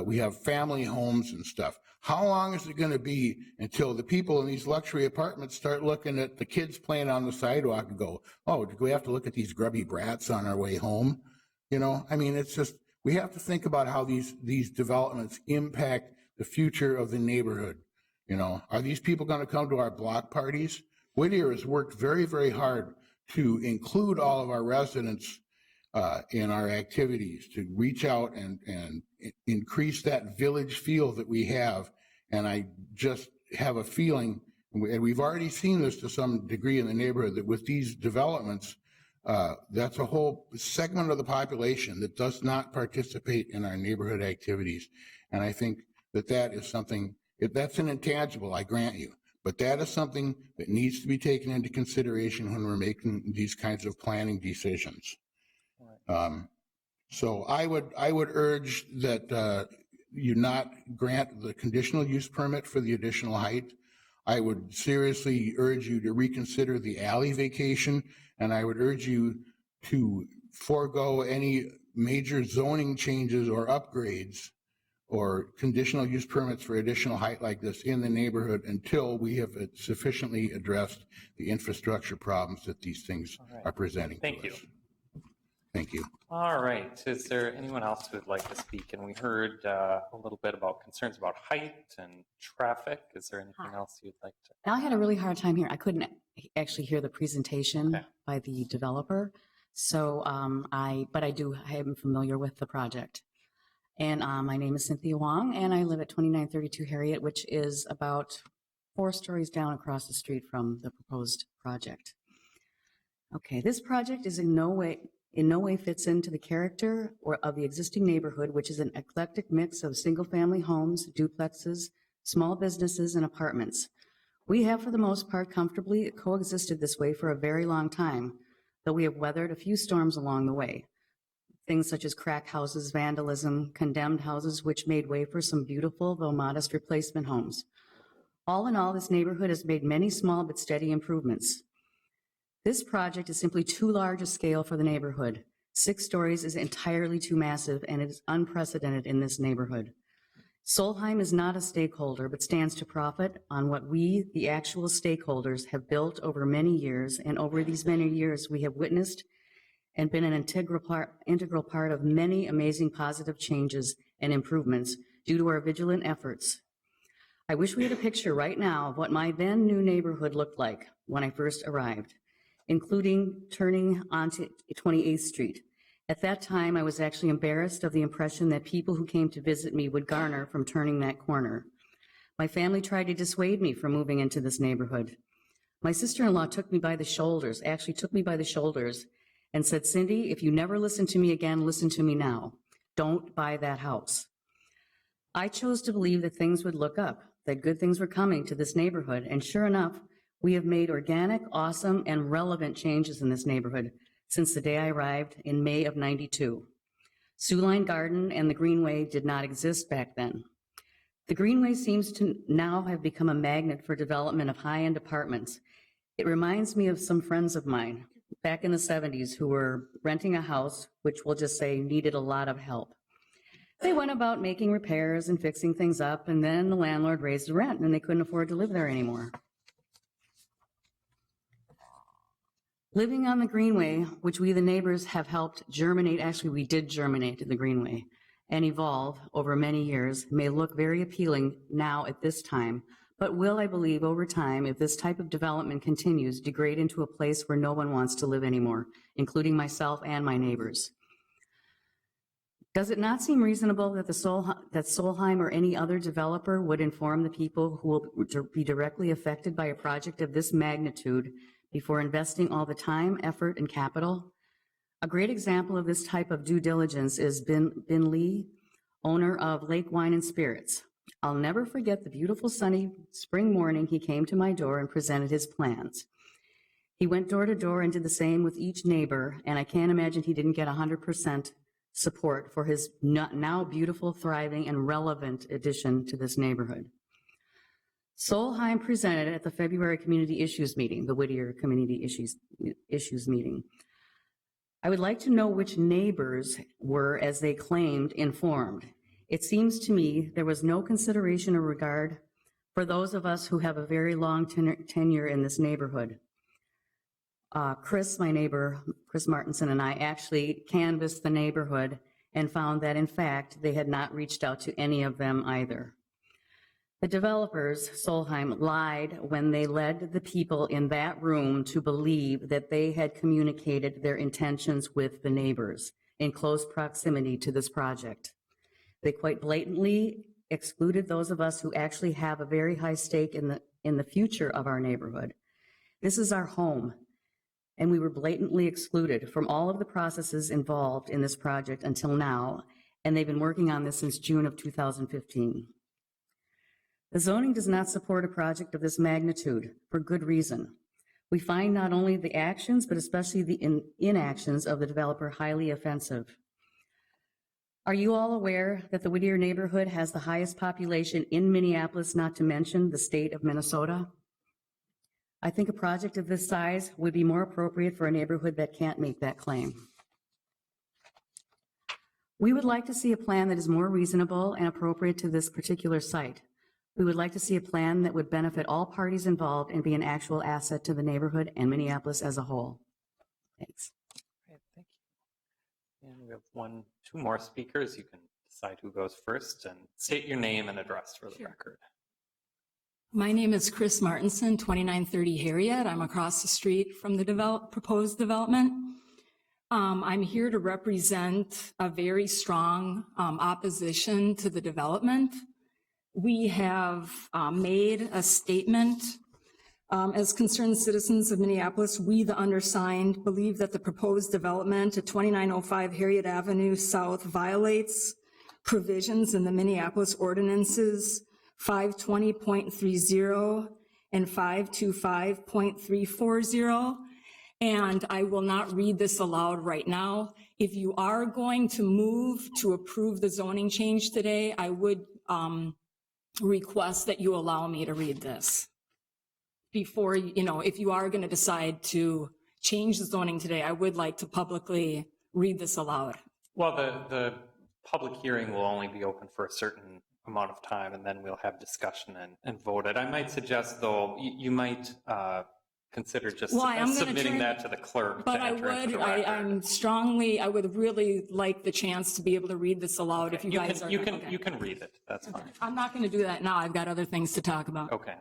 We have family homes and stuff. How long is it going to be until the people in these luxury apartments start looking at the kids playing on the sidewalk and go, oh, do we have to look at these grubby brats on our way home? You know, I mean, it's just, we have to think about how these developments impact the future of the neighborhood. You know, are these people going to come to our block parties? Whittier has worked very, very hard to include all of our residents in our activities, to reach out and increase that village feel that we have. And I just have a feeling, and we've already seen this to some degree in the neighborhood, that with these developments, that's a whole segment of the population that does not participate in our neighborhood activities. And I think that is something, that's an intangible, I grant you, but that is something that needs to be taken into consideration when we're making these kinds of planning decisions. So I would urge that you not grant the conditional use permit for the additional height. I would seriously urge you to reconsider the alley vacation, and I would urge you to forego any major zoning changes or upgrades or conditional use permits for additional height like this in the neighborhood until we have sufficiently addressed the infrastructure problems that these things are presenting to us. Thank you. Thank you. All right. Is there anyone else who would like to speak? And we heard a little bit about concerns about height and traffic. Is there anything else you'd like to? I had a really hard time here. I couldn't actually hear the presentation by the developer. So I am familiar with the project. And my name is Cynthia Wong, and I live at 2932 Harriet, which is about 4 stories down across the street from the proposed project. Okay, this project is in no way fits into the character of the existing neighborhood, which is an eclectic mix of single-family homes, duplexes, small businesses, and apartments. We have, for the most part, comfortably coexisted this way for a very long time, though we have weathered a few storms along the way. Things such as crack houses, vandalism, condemned houses, which made way for some beautiful, though modest, replacement homes. All in all, this neighborhood has made many small but steady improvements. This project is simply too large a scale for the neighborhood. 6 stories is entirely too massive, and it is unprecedented in this neighborhood. Solheim is not a stakeholder, but stands to profit on what we, the actual stakeholders, have built over many years, and over these many years we have witnessed and been an integral part of many amazing positive changes and improvements due to our vigilant efforts. I wish we had a picture right now of what my then new neighborhood looked like when I first arrived, including turning onto 28th Street. At that time, I was actually embarrassed of the impression that people who came to visit me would garner from turning that corner. My family tried to dissuade me from moving into this neighborhood. My sister-in-law took me by the shoulders, and said, Cindy, if you never listen to me again, listen to me now. Don't buy that house. I chose to believe that things would look up, that good things were coming to this neighborhood, and sure enough, we have made organic, awesome, and relevant changes in this neighborhood since the day I arrived in May of '92. Sioux Line Garden and the Greenway did not exist back then. The Greenway seems to now have become a magnet for development of high-end apartments. It reminds me of some friends of mine back in the 70s who were renting a house, which we'll just say needed a lot of help. They went about making repairs and fixing things up, and then the landlord raised the rent and they couldn't afford to live there anymore. Living on the Greenway, which we the neighbors have helped germinate, actually we did germinate the Greenway, and evolve over many years, may look very appealing now at this time, but will, I believe, over time, if this type of development continues, degrade into a place where no one wants to live anymore, including myself and my neighbors. Does it not seem reasonable that Solheim or any other developer would inform the people who will be directly affected by a project of this magnitude before investing all the time, effort, and capital? A great example of this type of due diligence is Bin Lee, owner of Lake Wine and Spirits. I'll never forget the beautiful sunny spring morning he came to my door and presented his plans. He went door to door and did the same with each neighbor, and I can't imagine he didn't get 100% support for his now beautiful, thriving, and relevant addition to this neighborhood. Solheim presented at the February Community Issues Meeting, the Whittier Community Issues Meeting. I would like to know which neighbors were, as they claimed, informed. It seems to me there was no consideration or regard for those of us who have a very long tenure in this neighborhood. Chris, my neighbor, Chris Martinson, and I actually canvassed the neighborhood and found that, in fact, they had not reached out to any of them either. The developers, Solheim, lied when they led the people in that room to believe that they had communicated their intentions with the neighbors in close proximity to this project. They quite blatantly excluded those of us who actually have a very high stake in the future of our neighborhood. This is our home, and we were blatantly excluded from all of the processes involved in this project until now, and they've been working on this since June of 2015. The zoning does not support a project of this magnitude for good reason. We find not only the actions, but especially the inactions of the developer highly offensive. Are you all aware that the Whittier neighborhood has the highest population in Minneapolis, not to mention the state of Minnesota? I think a project of this size would be more appropriate for a neighborhood that can't make that claim. We would like to see a plan that is more reasonable and appropriate to this particular site. We would like to see a plan that would benefit all parties involved and be an actual asset to the neighborhood and Minneapolis as a whole. Thanks. Great, thank you. And we have two more speakers. You can decide who goes first and state your name and address for the record. My name is Chris Martinson, 2930 Harriet. I'm across the street from the proposed development. I'm here to represent a very strong opposition to the development. We have made a statement as concerned citizens of Minneapolis. We, the undersigned, believe that the proposed development at 2905 Harriet Avenue South violates provisions in the Minneapolis ordinances 520.30 and 525.340. And I will not read this aloud right now. If you are going to move to approve the zoning change today, I would request that you allow me to read this before, if you are going to decide to change the zoning today, I would like to publicly read this aloud. Well, the public hearing will only be open for a certain amount of time, and then we'll have discussion and vote it. I might suggest, though, you might consider just submitting that to the clerk. But I would really like the chance to be able to read this aloud. Okay. If you can read it. That's fine. I'm not going to do that now. I've got other things to talk about. Okay.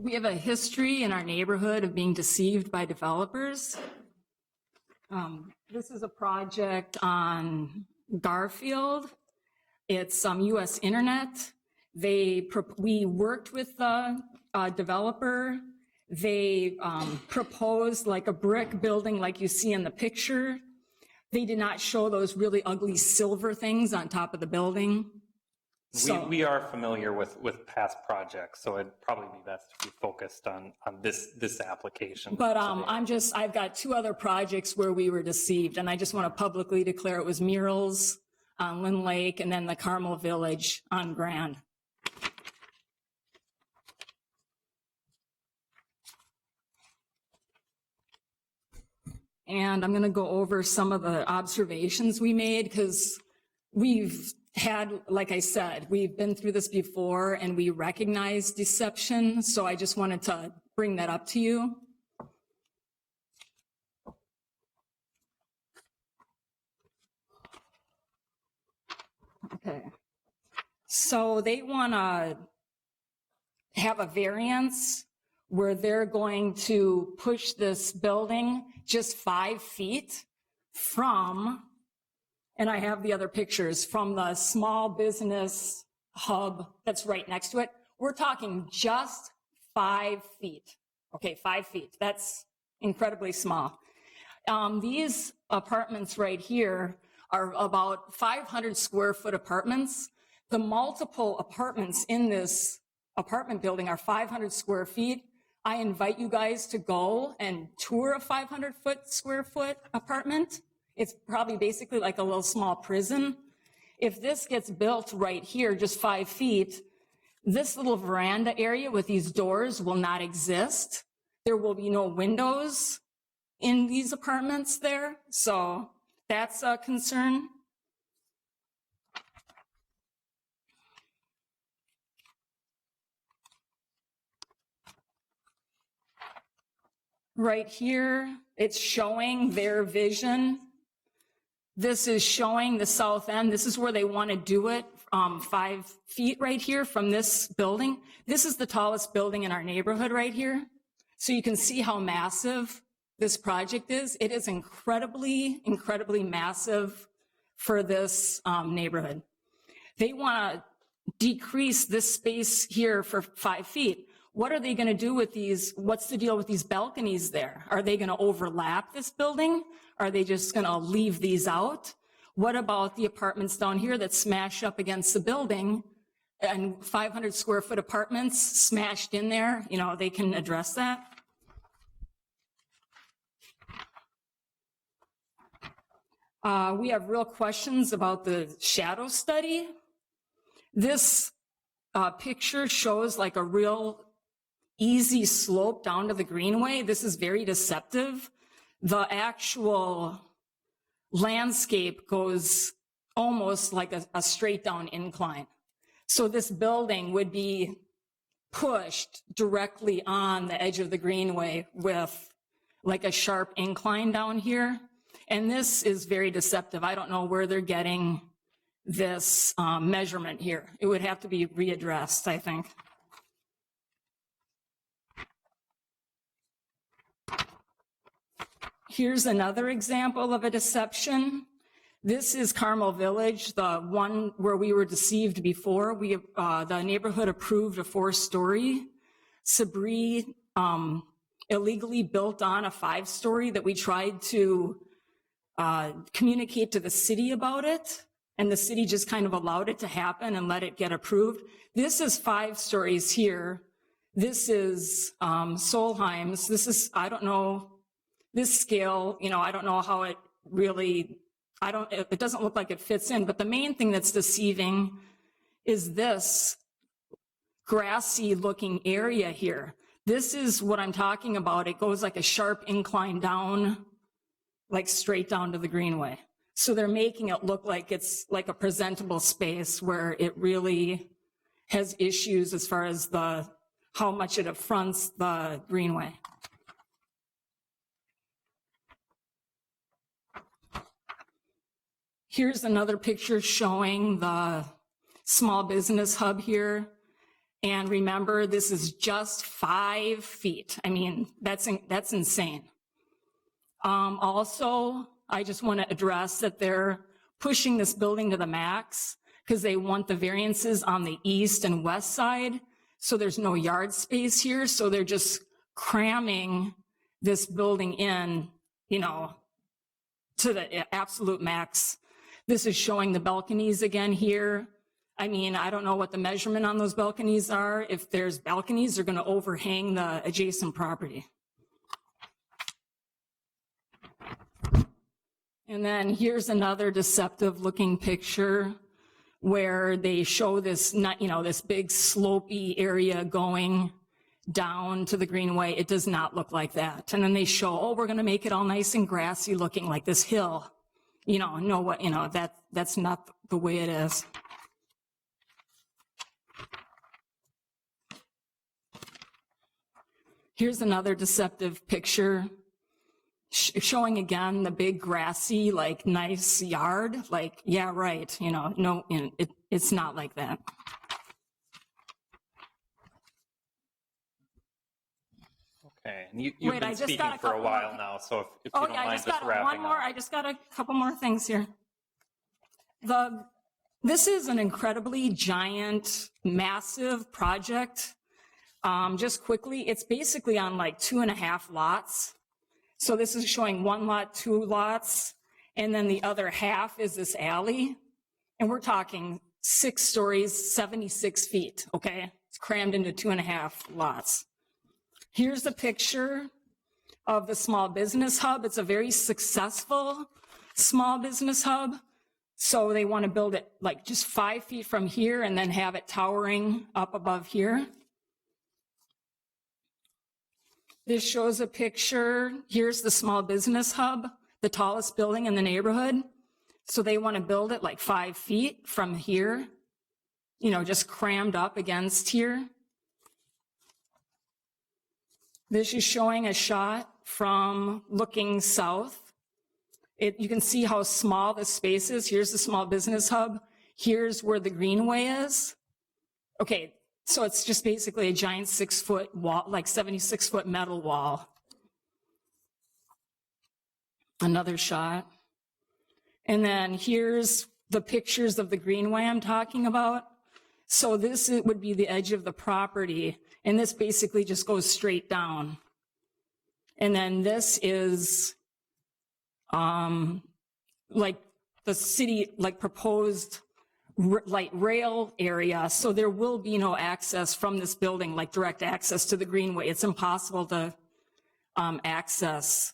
we have a history in our neighborhood of being deceived by developers. This is a project on Garfield. It's US Internet. We worked with the developer. They proposed like a brick building like you see in the picture. They did not show those really ugly silver things on top of the building. So, we are familiar with past projects, so it'd probably be best if we focused on this application. but I've got two other projects where we were deceived, and I just want to publicly declare it was Murals on Lynn Lake and then the Carmel Village on Grand. And I'm going to go over some of the observations we made because we've had, like I said, we've been through this before and we recognize deception. So I just wanted to bring that up to you. Okay. So they want to have a variance where they're going to push this building just 5 feet from, and I have the other pictures, from the small business hub that's right next to it. We're talking just 5 feet. Okay, 5 feet. That's incredibly small. These apartments right here are about 500 square foot apartments. The multiple apartments in this apartment building are 500 square feet. I invite you guys to go and tour a 500 square foot apartment. It's probably basically like a little small prison. If this gets built right here, just 5 feet, this little veranda area with these doors will not exist. There will be no windows in these apartments there. So that's a concern. Right here, it's showing their vision. This is showing the south end. This is where they want to do it, 5 feet right here from this building. This is the tallest building in our neighborhood right here. So you can see how massive this project is. It is incredibly, incredibly massive for this neighborhood. They want to decrease this space here for 5 feet. What are they going to do with these? What's the deal with these balconies there? Are they going to overlap this building? Are they just going to leave these out? What about the apartments down here that smash up against the building and 500 square foot apartments smashed in there? You know, they can address that. We have real questions about the shadow study. This picture shows like a real easy slope down to the greenway. This is very deceptive. The actual landscape goes almost like a straight down incline. So this building would be pushed directly on the edge of the greenway with like a sharp incline down here. And this is very deceptive. I don't know where they're getting this measurement here. It would have to be readdressed, I think. Here's another example of a deception. This is Carmel Village, the one where we were deceived before. The neighborhood approved a 4-story. Sabri illegally built on a 5-story that we tried to communicate to the city about it, and the city just kind of allowed it to happen and let it get approved. This is 5 stories here. This is Solheim's. This is, I don't know, this scale, you know, I don't know how it really, it doesn't look like it fits in, but the main thing that's deceiving is this grassy looking area here. This is what I'm talking about. It goes like a sharp incline down, like straight down to the greenway. So they're making it look like it's like a presentable space where it really has issues as far as how much it affronts the greenway. Here's another picture showing the small business hub here. And remember, this is just 5 feet. I mean, that's insane. Also, I just want to address that they're pushing this building to the max because they want the variances on the east and west side. So there's no yard space here. So they're just cramming this building in, you know, to the absolute max. This is showing the balconies again here. I mean, I don't know what the measurement on those balconies are. If there's balconies, they're going to overhang the adjacent property. And then here's another deceptive looking picture where they show this, you know, this big slopey area going down to the greenway. It does not look like that. And then they show, oh, we're going to make it all nice and grassy looking like this hill. You know, no, what, you know, that's not the way it is. Here's another deceptive picture showing again the big grassy, like nice yard. Like, yeah, right. You know, no, it's not like that. Okay, and you've been speaking for a while now, so if you don't mind just wrapping up. I just got a couple more things here. This is an incredibly giant, massive project. Just quickly, it's basically on like 2.5 lots. So this is showing 1 lot, 2 lots, and then the other half is this alley. And we're talking 6 stories, 76 feet, okay? It's crammed into 2.5 lots. Here's a picture of the small business hub. It's a very successful small business hub. So they want to build it like just 5 feet from here and then have it towering up above here. This shows a picture. Here's the small business hub, the tallest building in the neighborhood. So they want to build it like 5 feet from here, you know, just crammed up against here. This is showing a shot from looking south. You can see how small the space is. Here's the small business hub. Here's where the greenway is. Okay, so it's just basically a giant 6-foot wall, like 76-foot metal wall. Another shot. And then here's the pictures of the greenway I'm talking about. So this would be the edge of the property, and this basically just goes straight down. And then this is like the city, like proposed light rail area. So there will be no access from this building, like direct access to the greenway. It's impossible to access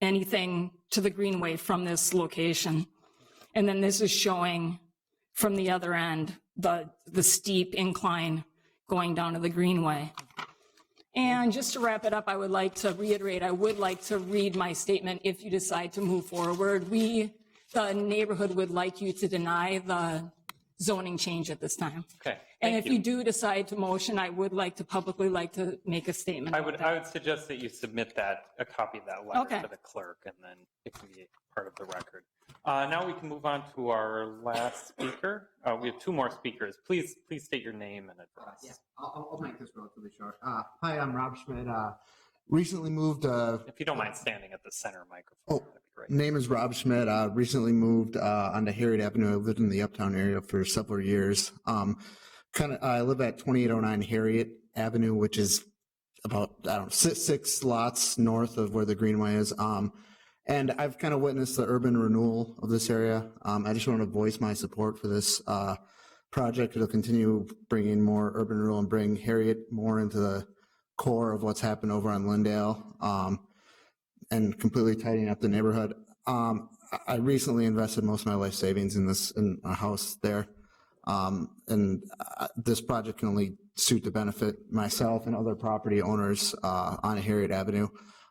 anything to the greenway from this location. And then this is showing from the other end, the steep incline going down to the greenway. And just to wrap it up, I would like to reiterate, I would like to read my statement if you decide to move forward. The neighborhood would like you to deny the zoning change at this time. Okay. And if you do decide to motion, I would like to publicly make a statement. I would suggest that you submit a copy of that letter to the clerk, and then it can be part of the record. Now we can move on to our last speaker. We have 2 more speakers. Please state your name and address. Yeah, I'll make this relatively short. Hi, I'm Rob Schmidt. Recently moved. If you don't mind standing at the center microphone, that'd be great. Name is Rob Schmidt. Recently moved onto Harriet Avenue. I lived in the Uptown area for several years. I live at 2809 Harriet Avenue, which is about, 6 lots north of where the Greenway is. And I've kind of witnessed the urban renewal of this area. I just want to voice my support for this project. It'll continue bringing more urban renewal and bring Harriet more into the core of what's happened over on Lindale, and completely tidying up the neighborhood. I recently invested most of my life savings in a house there. And this project can only suit to benefit myself and other property owners on Harriet Avenue.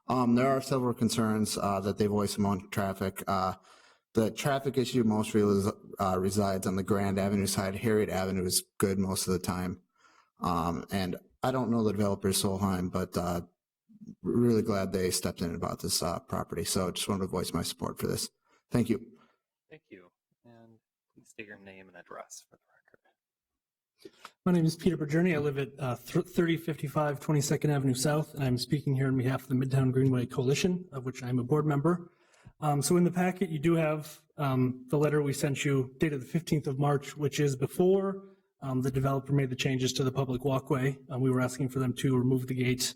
There are several concerns that they voice among traffic. The traffic issue mostly resides on the Grand Avenue side. Harriet Avenue is good most of the time. And I don't know the developer Solheim, but really glad they stepped in about this property. So just wanted to voice my support for this. Thank you. Thank you. And please state your name and address for the record. My name is Peter Bergerni. I live at 3055 22nd Avenue South, and I'm speaking here on behalf of the Midtown Greenway Coalition, of which I'm a board member. So in the packet, you do have the letter we sent you dated the 15th of March, which is before the developer made the changes to the public walkway. We were asking for them to remove the gates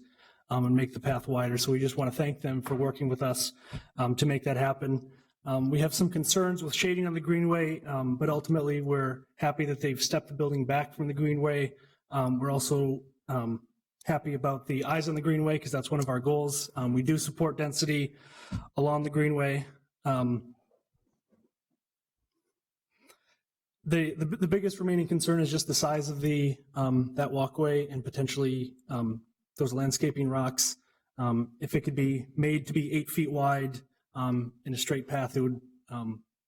and make the path wider. So we just want to thank them for working with us to make that happen. We have some concerns with shading on the greenway, but ultimately we're happy that they've stepped the building back from the greenway. We're also happy about the eyes on the greenway because that's one of our goals. We do support density along the greenway. The biggest remaining concern is just the size of that walkway and potentially those landscaping rocks. If it could be made to be 8 feet wide in a straight path, it would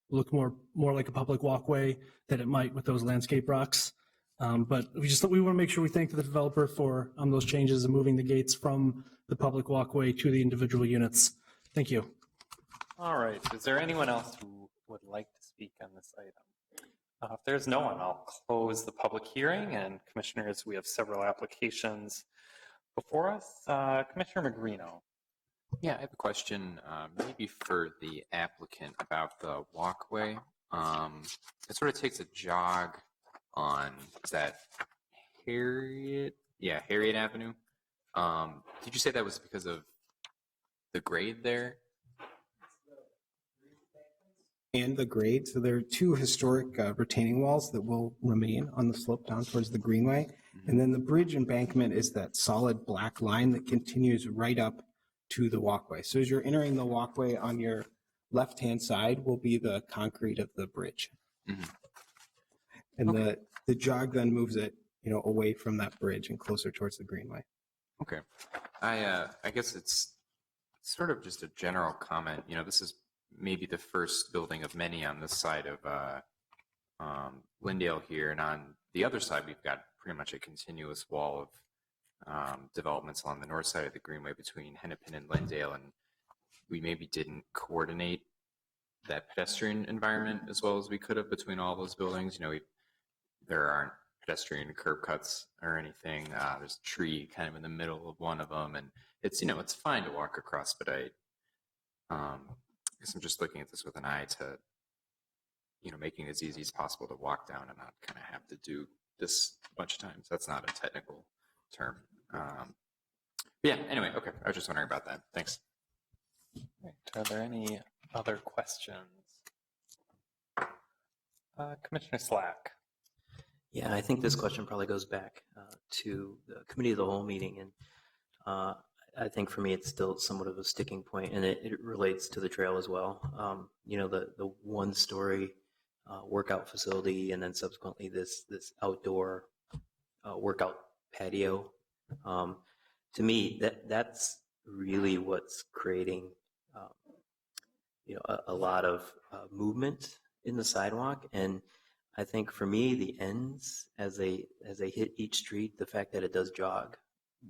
look more like a public walkway than it might with those landscape rocks. But we want to make sure we thank the developer for those changes and moving the gates from the public walkway to the individual units. Thank you. All right. Is there anyone else who would like to speak on this item? If there's no one, I'll close the public hearing. And commissioners, we have several applications before us. Commissioner Magrino. Yeah, I have a question maybe for the applicant about the walkway. It sort of takes a jog on, is that Harriet? Yeah, Harriet Avenue. Did you say that was because of the grade there? And the grade. So there are 2 historic retaining walls that will remain on the slope down towards the greenway. And then the bridge embankment is that solid black line that continues right up to the walkway. So as you're entering the walkway, on your left-hand side will be the concrete of the bridge. And the jog then moves it, away from that bridge and closer towards the greenway. Okay. I guess it's sort of just a general comment. This is maybe the first building of many on this side of Lyndale here. And on the other side, we've got pretty much a continuous wall of developments along the north side of the greenway between Hennepin and Lyndale. And we maybe didn't coordinate that pedestrian environment as well as we could have between all those buildings. There aren't pedestrian curb cuts or anything. There's a tree kind of in the middle of one of them. And it's, it's fine to walk across, but I guess I'm just looking at this with an eye to, making it as easy as possible to walk down and not kind of have to do this a bunch of times. That's not a technical term. But yeah, anyway, okay. I was just wondering about that. Thanks. Right. Are there any other questions? Commissioner Slack. Yeah, I think this question probably goes back to the committee of the whole meeting. And I think for me, it's still somewhat of a sticking point, and it relates to the trail as well. The 1-story workout facility, and then subsequently this outdoor workout patio. To me, that's really what's creating a lot of movement in the sidewalk. And I think for me, the ends as they hit each street, the fact that it does jog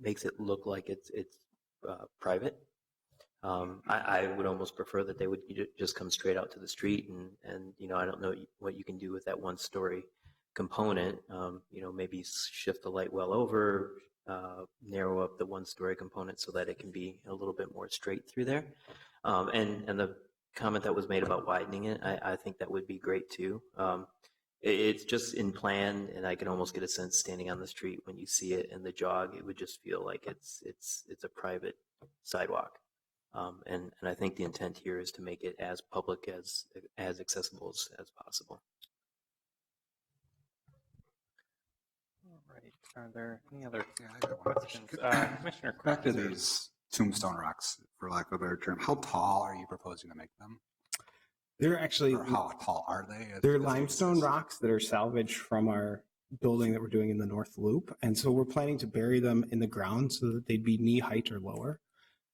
makes it look like it's private. I would almost prefer that they would just come straight out to the street, and I don't know what you can do with that 1-story component. Maybe shift the light well over, narrow up the 1-story component so that it can be a little bit more straight through there. And the comment that was made about widening it, I think that would be great too. It's just in plan, and I can almost get a sense standing on the street when you see it in the jog, it would just feel like it's a private sidewalk. And I think the intent here is to make it as public as accessible as possible. All right. Are there any other questions? Commissioner Back to these tombstone rocks, for lack of a better term. How tall are you proposing to make them? They're actually, or how tall are they? They're limestone rocks that are salvaged from our building that we're doing in the North Loop. And so we're planning to bury them in the ground so that they'd be knee height or lower.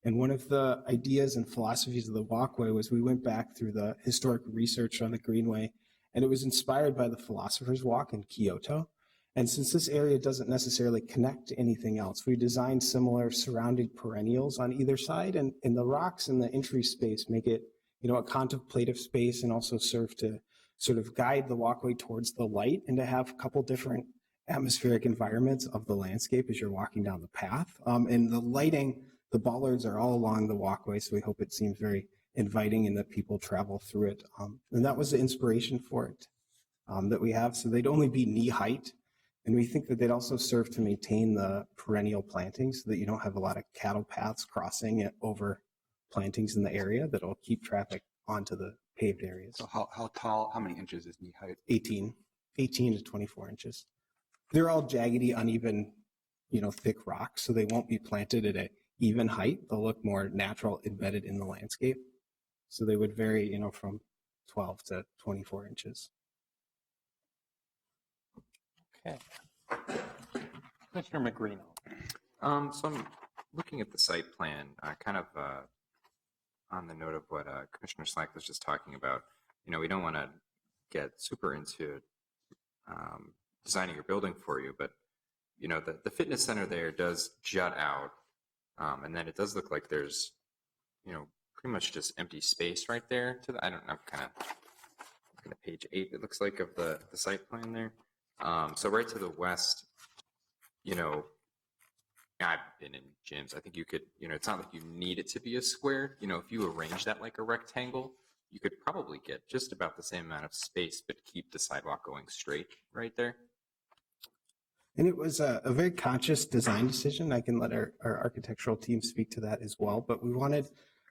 And one of the ideas and philosophies of the walkway was we went back through the historic research on the Greenway, and it was inspired by the Philosopher's Walk in Kyoto. And since this area doesn't necessarily connect to anything else, we designed similar surrounding perennials on either side, and the rocks in the entry space make it a contemplative space, and also serve to sort of guide the walkway towards the light, and to have a couple different atmospheric environments of the landscape as you're walking down the path. And the lighting, the bollards are all along the walkway, so we hope it seems very inviting and that people travel through it. And that was the inspiration for it that we have. So they'd only be knee height. And we think that they'd also serve to maintain the perennial plantings so that you don't have a lot of cattle paths crossing it over plantings in the area that'll keep traffic onto the paved areas. So how tall, how many inches is knee height? 18 to 24 inches. They're all jaggedy, uneven, thick rocks, so they won't be planted at an even height. They'll look more natural, embedded in the landscape. So they would vary, from 12 to 24 inches. Okay. Commissioner Magrino. So I'm looking at the site plan, kind of on the note of what Commissioner Slack was just talking about. We don't want to get super into designing your building for you, but the fitness center there does jut out, and then it does look like there's pretty much just empty space right there. I'm kind of looking at page 8. It looks like of the site plan there. So right to the west, I've been in gyms. I think you could, it's not like you need it to be a square. If you arrange that like a rectangle, you could probably get just about the same amount of space, but keep the sidewalk going straight right there. And it was a very conscious design decision. I can let our architectural team speak to that as well, but we wanted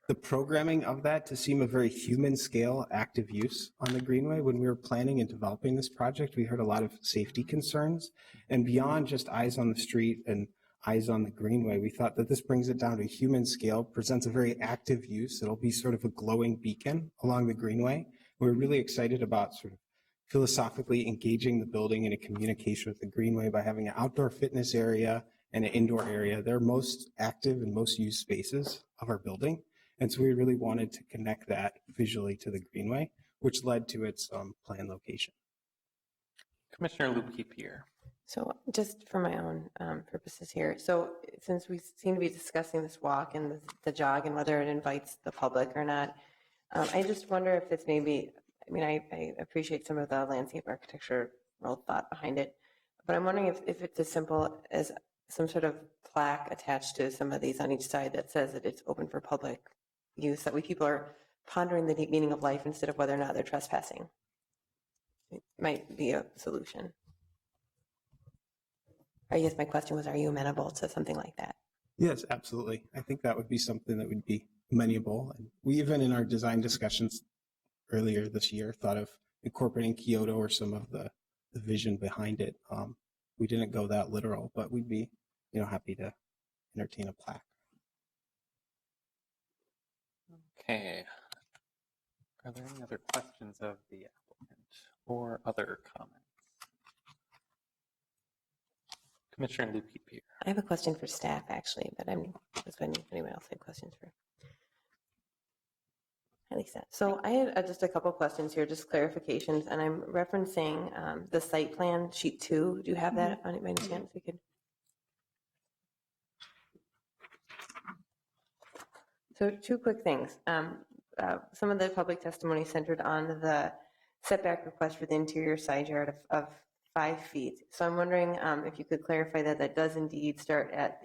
the programming of that to seem a very human scale active use on the Greenway. When we were planning and developing this project, we heard a lot of safety concerns, and beyond just eyes on the street and eyes on the Greenway, we thought that this brings it down to a human scale, presents a very active use. It'll be sort of a glowing beacon along the Greenway. We're really excited about sort of philosophically engaging the building in a communication with the Greenway by having an outdoor fitness area and an indoor area. They're most active and most used spaces of our building. And so we really wanted to connect that visually to the Greenway, which led to its planned location. Commissioner Luke-Pierre. So just for my own purposes here, so since we seem to be discussing this walk and the jog and whether it invites the public or not, I just wonder if it's maybe, I appreciate some of the landscape architectural thought behind it, but I'm wondering if it's as simple as some sort of plaque attached to some of these on each side that says that it's open for public use, that way people are pondering the deep meaning of life instead of whether or not they're trespassing. It might be a solution. I guess my question was, are you amenable to something like that? Yes, absolutely. I think that would be something that would be amenable. And we even in our design discussions earlier this year thought of incorporating Kyoto or some of the vision behind it. We didn't go that literal, but we'd be happy to entertain a plaque. Okay. Are there any other questions of the applicant or other comments? Commissioner Luke-Pierre. I have a question for staff, actually, but I'm just wondering if anyone else had questions for Lisa. So I had just a couple questions here, just clarifications, and I'm referencing the site plan, sheet 2. Do you have that on it by any chance? We could. So 2 quick things. Some of the public testimony centered on the setback request for the interior side yard of 5 feet. So I'm wondering if you could clarify that that does indeed start at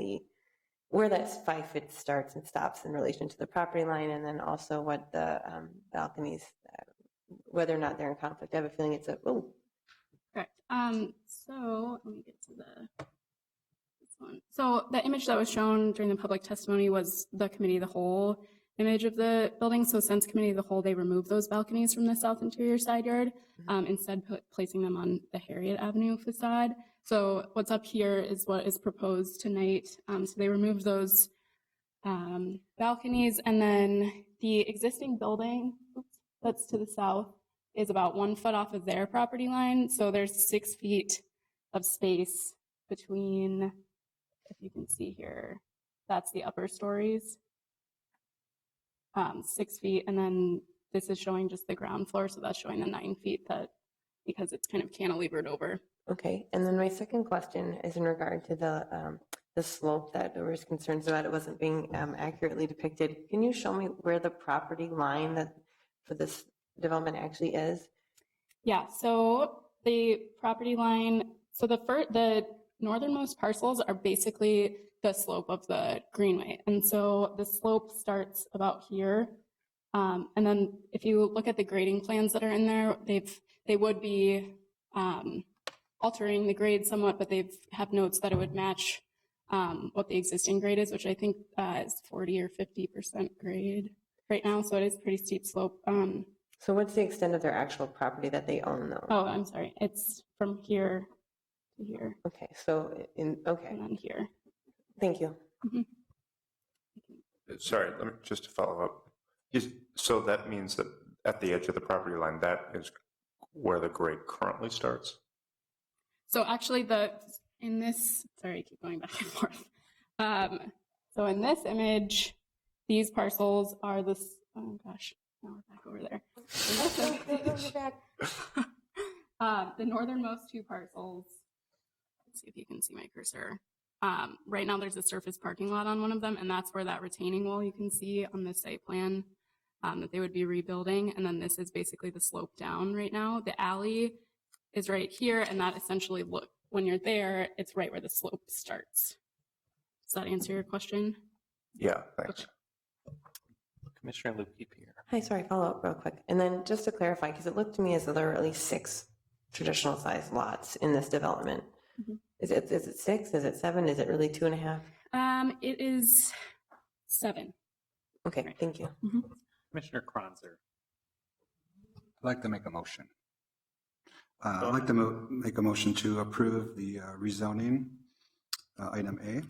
where that 5 feet starts and stops in relation to the property line, and then also what the balconies, whether or not they're in conflict. I have a feeling it's Correct. So let me get to this one. So the image that was shown during the public testimony was the committee of the whole image of the building. So since committee of the whole, they removed those balconies from the south interior side yard, instead placing them on the Harriet Avenue facade. So what's up here is what is proposed tonight. So they removed those balconies, and then the existing building that's to the south is about 1 foot off of their property line. So there's 6 feet of space between, if you can see here, that's the upper stories. 6 feet, and then this is showing just the ground floor, so that's showing the 9 feet because it's kind of cantilevered over. Okay, and then my second question is in regard to the slope that there was concerns about it wasn't being accurately depicted. Can you show me where the property line for this development actually is? Yeah, so the property line So the northernmost parcels are basically the slope of the greenway. And so the slope starts about here. And then if you look at the grading plans that are in there, they would be altering the grade somewhat, but they have notes that it would match what the existing grade is, which I think is 40 or 50% grade right now. So it is pretty steep slope. So what's the extent of their actual property that they own though? Oh, I'm sorry. It's from here to here. Okay, so okay. And then here. Thank you. Mhm. Sorry, let me just to follow up. So that means that at the edge of the property line, that is where the grade currently starts? So actually sorry, I keep going back and forth. So in this image, these parcels are this, oh gosh, now we're back over there. The northernmost two parcels, let's see if you can see my cursor. Right now there's a surface parking lot on one of them, and that's where that retaining wall you can see on the site plan that they would be rebuilding. And then this is basically the slope down right now. The alley is right here, and that essentially, when you're there, it's right where the slope starts. Does that answer your question? Yeah, thanks. Okay. Commissioner Luke-Pierre. Hi, sorry, follow up real quick. And then just to clarify, because it looked to me as though there were at least 6 traditional sized lots in this development. Mm-hmm. Is it 6? Is it 7? Is it really 2.5? It is 7. Okay, Right. thank you. Mm-hmm. Commissioner Kronzer. I'd like to make a motion. I'd like to make a motion to approve the rezoning, item A.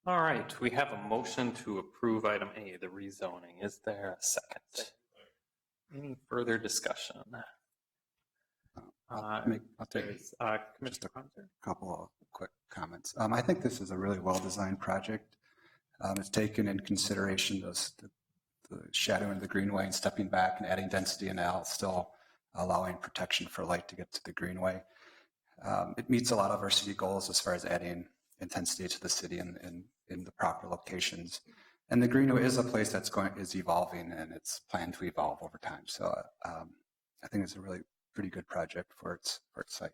All right, we have a motion to approve item A, the rezoning. Is there a second? Any further discussion? I'll take Commissioner Kronzer. a couple of quick comments. I think this is a really well-designed project. It's taken in consideration the shadowing of the greenway and stepping back and adding density and now still allowing protection for light to get to the greenway. It meets a lot of our city goals as far as adding intensity to the city and in the proper locations. And the greenway is a place that's is evolving and it's planned to evolve over time. So I think it's a really pretty good project for its site.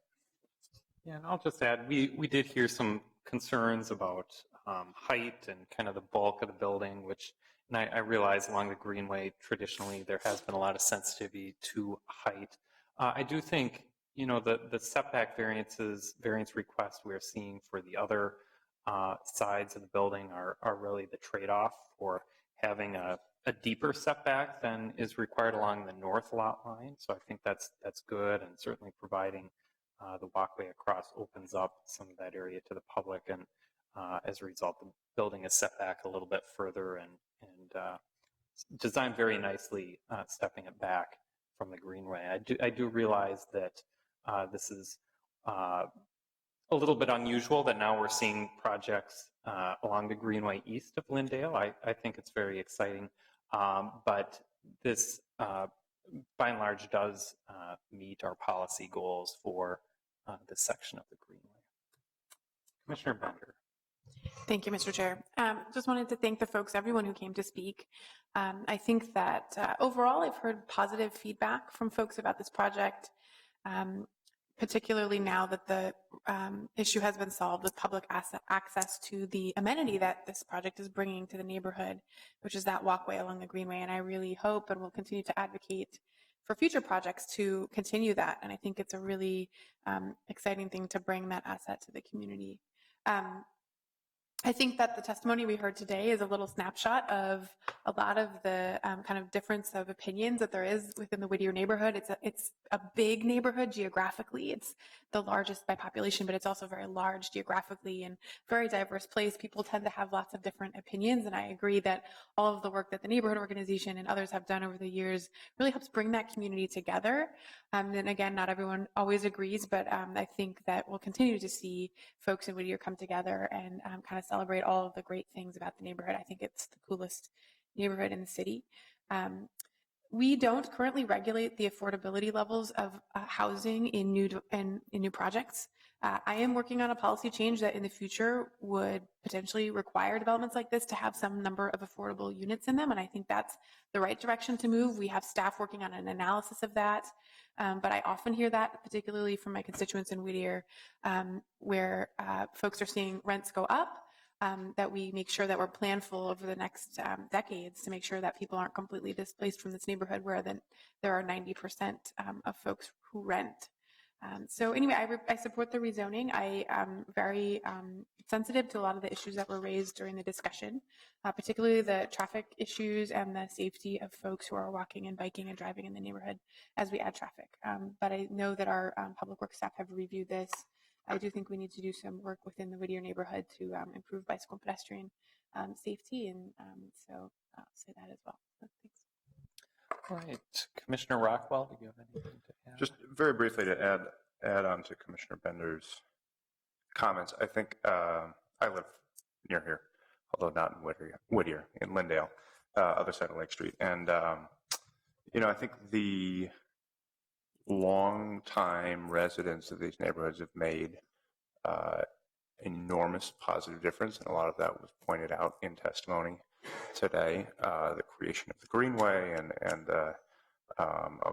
Yeah, and I'll just add, we did hear some concerns about height and kind of the bulk of the building, which, and I realize along the greenway, traditionally, there has been a lot of sensitivity to height. I do think, the setback variance requests we're seeing for the other sides of the building are really the trade-off for having a deeper setback than is required along the north lot line. So I think that's good, and certainly providing the walkway across opens up some of that area to the public, and as a result, the building is set back a little bit further and designed very nicely, stepping it back from the greenway. I do realize that this is a little bit unusual that now we're seeing projects along the greenway east of Lyndale. I think it's very exciting, but this by and large does meet our policy goals for this section of the greenway. Commissioner Bender. Thank you, Mr. Chair. Just wanted to thank everyone who came to speak. I think that overall I've heard positive feedback from folks about this project, particularly now that the issue has been solved with public access to the amenity that this project is bringing to the neighborhood, which is that walkway along the greenway. And I really hope and will continue to advocate for future projects to continue that. And I think it's a really exciting thing to bring that asset to the community. I think that the testimony we heard today is a little snapshot of a lot of the kind of difference of opinions that there is within the Whittier neighborhood. It's a big neighborhood geographically. It's the largest by population, but it's also very large geographically and very diverse place. People tend to have lots of different opinions, and I agree that all of the work that the neighborhood organization and others have done over the years really helps bring that community together. And again, not everyone always agrees, but I think that we'll continue to see folks in Whittier come together and kind of celebrate all of the great things about the neighborhood. I think it's the coolest neighborhood in the city. We don't currently regulate the affordability levels of housing in new projects. I am working on a policy change that in the future would potentially require developments like this to have some number of affordable units in them, and I think that's the right direction to move. We have staff working on an analysis of that, but I often hear that, particularly from my constituents in Whittier, where folks are seeing rents go up. That we make sure that we're planful over the next decades to make sure that people aren't completely displaced from this neighborhood where then there are 90% of folks who rent. So anyway, I support the rezoning. I am very sensitive to a lot of the issues that were raised during the discussion, particularly the traffic issues and the safety of folks who are walking and biking and driving in the neighborhood as we add traffic. But I know that our public works staff have reviewed this. I do think we need to do some work within the Whittier neighborhood to improve bicycle and pedestrian safety, and so I'll say that as well. So thanks. All right, Commissioner Rockwell, do you have anything to add? Just very briefly to add on to Commissioner Bender's comments. I think I live near here, although not in Whittier, in Lindale, other side of Lake Street. And, I think the long-time residents of these neighborhoods have made enormous positive difference, and a lot of that was pointed out in testimony today. The creation of the Greenway and a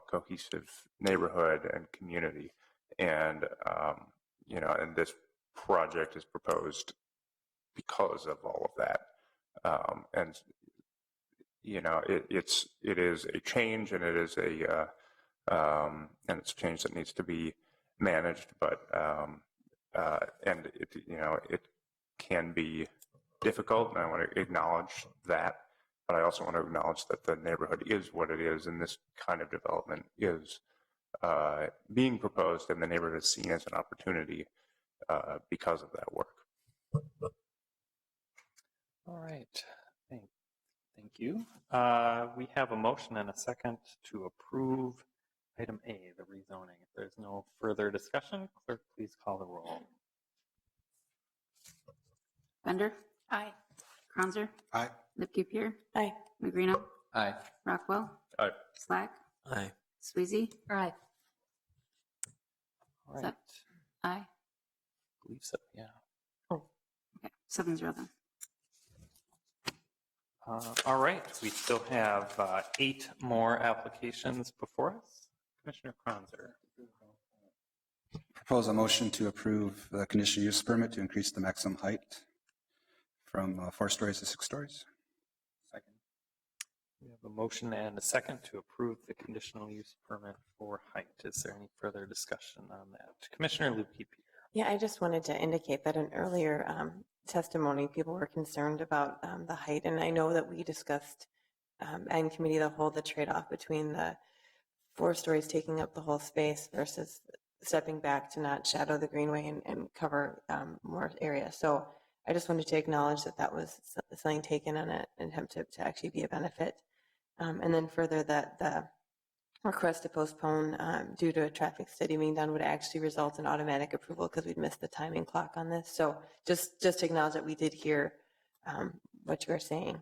cohesive neighborhood and community, and and this project is proposed because of all of that, and it is a change, and it is and it's a change that needs to be managed, but and it can be difficult, and I want to acknowledge that, but I also want to acknowledge that the neighborhood is what it is, and this kind of development is being proposed, and the neighborhood is seen as an opportunity because of that work. All right, thank you. We have a motion and a second to approve item A, the rezoning. If there's no further discussion, clerk, please call the roll. Bender? Aye. Cronzer? Aye. Lipke-Pier? Aye. Magrino? Aye. Rockwell? Aye. Slack? Aye. Sweezy? All Is right. that aye? I believe so, yeah. Okay, 7-0 then. All right, we still have 8 more applications before us. Commissioner Kronzer. Propose a motion to approve the conditional use permit to increase the maximum height from 4 stories to 6 stories. Second. We have a motion and a second to approve the conditional use permit for height. Is there any further discussion on that? Commissioner Lukey-Pier. Yeah, I just wanted to indicate that in earlier testimony, people were concerned about the height, and I know that we discussed in committee the whole, the trade-off between the 4 stories taking up the whole space versus stepping back to not shadow the greenway and cover more area. So I just wanted to acknowledge that that was something taken on an attempt to actually be a benefit. And then further, that the request to postpone due to a traffic study being done would actually result in automatic approval because we'd missed the timing clock on this. So just to acknowledge that we did hear what you were saying.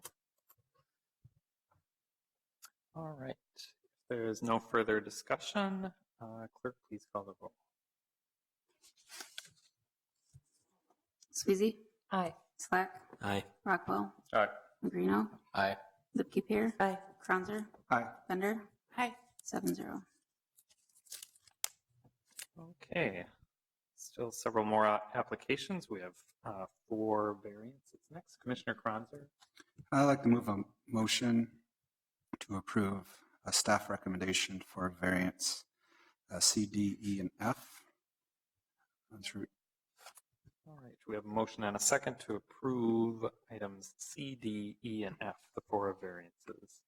All right. If there is no further discussion, clerk, please call the roll. Sweezy? Aye. Slack? Aye. Rockwell? Aye. Magrino? Aye. Lipke-Pier? Aye. Cronzer? Aye. Bender? Aye. 7-0. Okay. Still several more applications. We have 4 variances next. Commissioner Kronzer. I'd like to move a motion to approve a staff recommendation for variance C, D, E, and F. All right. We have a motion and a second to approve items C, D, E, and F, the 4 variances.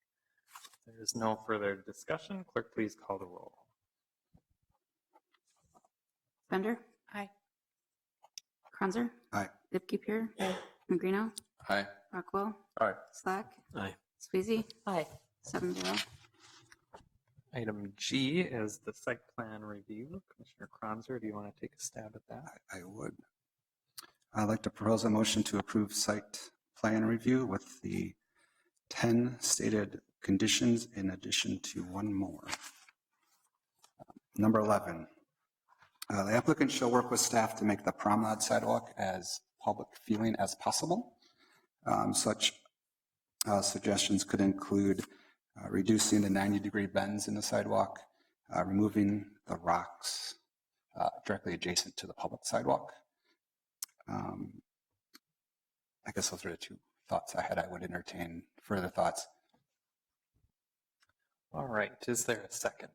There is no further discussion. Clerk, please call the roll. Bender? Aye. Cronzer? Aye. Lipke-Pier? Magrino? Aye. Rockwell? Aye. Slack? Aye. Sweezy? Aye. 7-0. Item G is the site plan review. Commissioner Kronzer, do you want to take a stab at that? I would. I'd like to propose a motion to approve site plan review with the 10 stated conditions in addition to one more. Number 11, the applicant shall work with staff to make the promenade sidewalk as public feeling as possible. Such suggestions could include reducing the 90-degree bends in the sidewalk, removing the rocks directly adjacent to the public sidewalk. I guess those are the two thoughts I had. I would entertain further thoughts. All right, is there a second?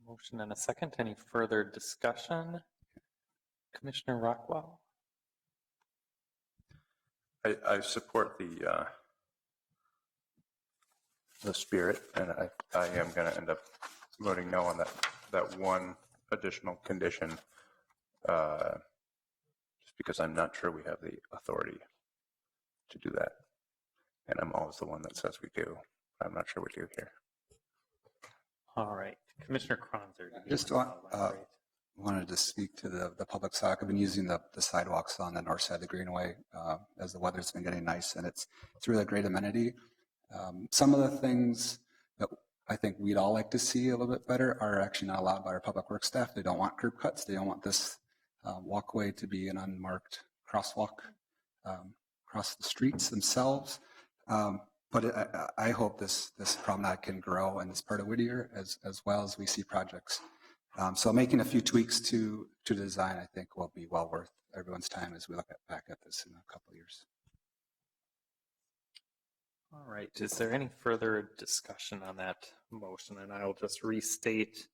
Motion and a second. Any further discussion? Commissioner Rockwell? I support the spirit, and I am going to end up voting no on that one additional condition, just because I'm not sure we have the authority to do that. And I'm always the one that says we do. I'm not sure we do here. All right, Commissioner Kronzer. Just wanted to speak to the public sidewalk. I've been using the sidewalks on the north side of the Greenway as the weather's been getting nice, and it's really a great amenity. Some of the things that I think we'd all like to see a little bit better are actually not allowed by our public works staff. They don't want curb cuts. They don't want this walkway to be an unmarked crosswalk across the streets themselves. But I hope this promenade can grow in this part of Whittier as well as we see projects. So making a few tweaks to design, I think, will be well worth everyone's time as we look back at this in a couple of years. All right, is there any further discussion on that motion? And I'll just restate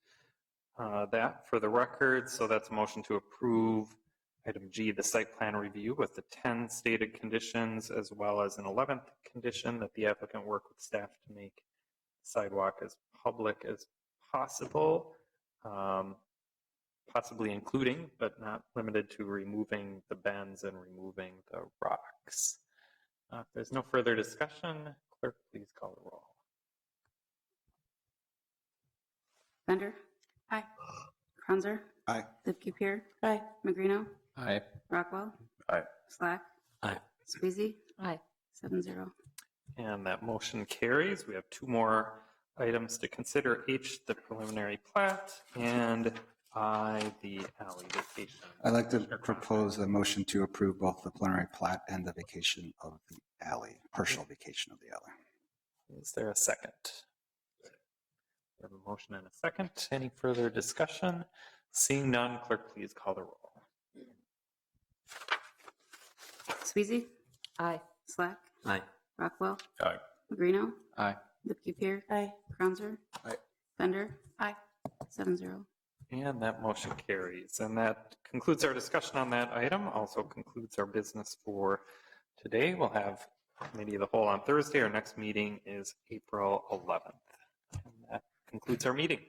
that for the record. So that's a motion to approve item G, the site plan review with the 10 stated conditions, as well as an 11th condition that the applicant work with staff to make sidewalk as public as possible, possibly including, but not limited to, removing the bends and removing the rocks. If there's no further discussion, clerk, please call the roll. Bender? Aye. Kronzer? Aye. Lipke-Pier? Aye. Magrino? Aye. Rockwell? Aye. Slack? Aye. Squeezy? Aye. 7-0. And that motion carries. We have two more items to consider. H, the preliminary plat, and I, the alley vacation. I'd like to propose a motion to approve both the preliminary plat and the vacation of the alley, partial vacation of the alley. Is there a second? We have a motion and a second. Any further discussion? Seeing none, clerk, please call the roll. Squeezy? Aye. Slack? Aye. Rockwell? Aye. Magrino? Aye. Lipke-Pier? Aye. Kronzer? Aye. Bender? Aye. 7-0. And that motion carries. And that concludes our discussion on that item. Also concludes our business for today. We'll have committee of the whole on Thursday. Our next meeting is April 11th. And that concludes our meeting.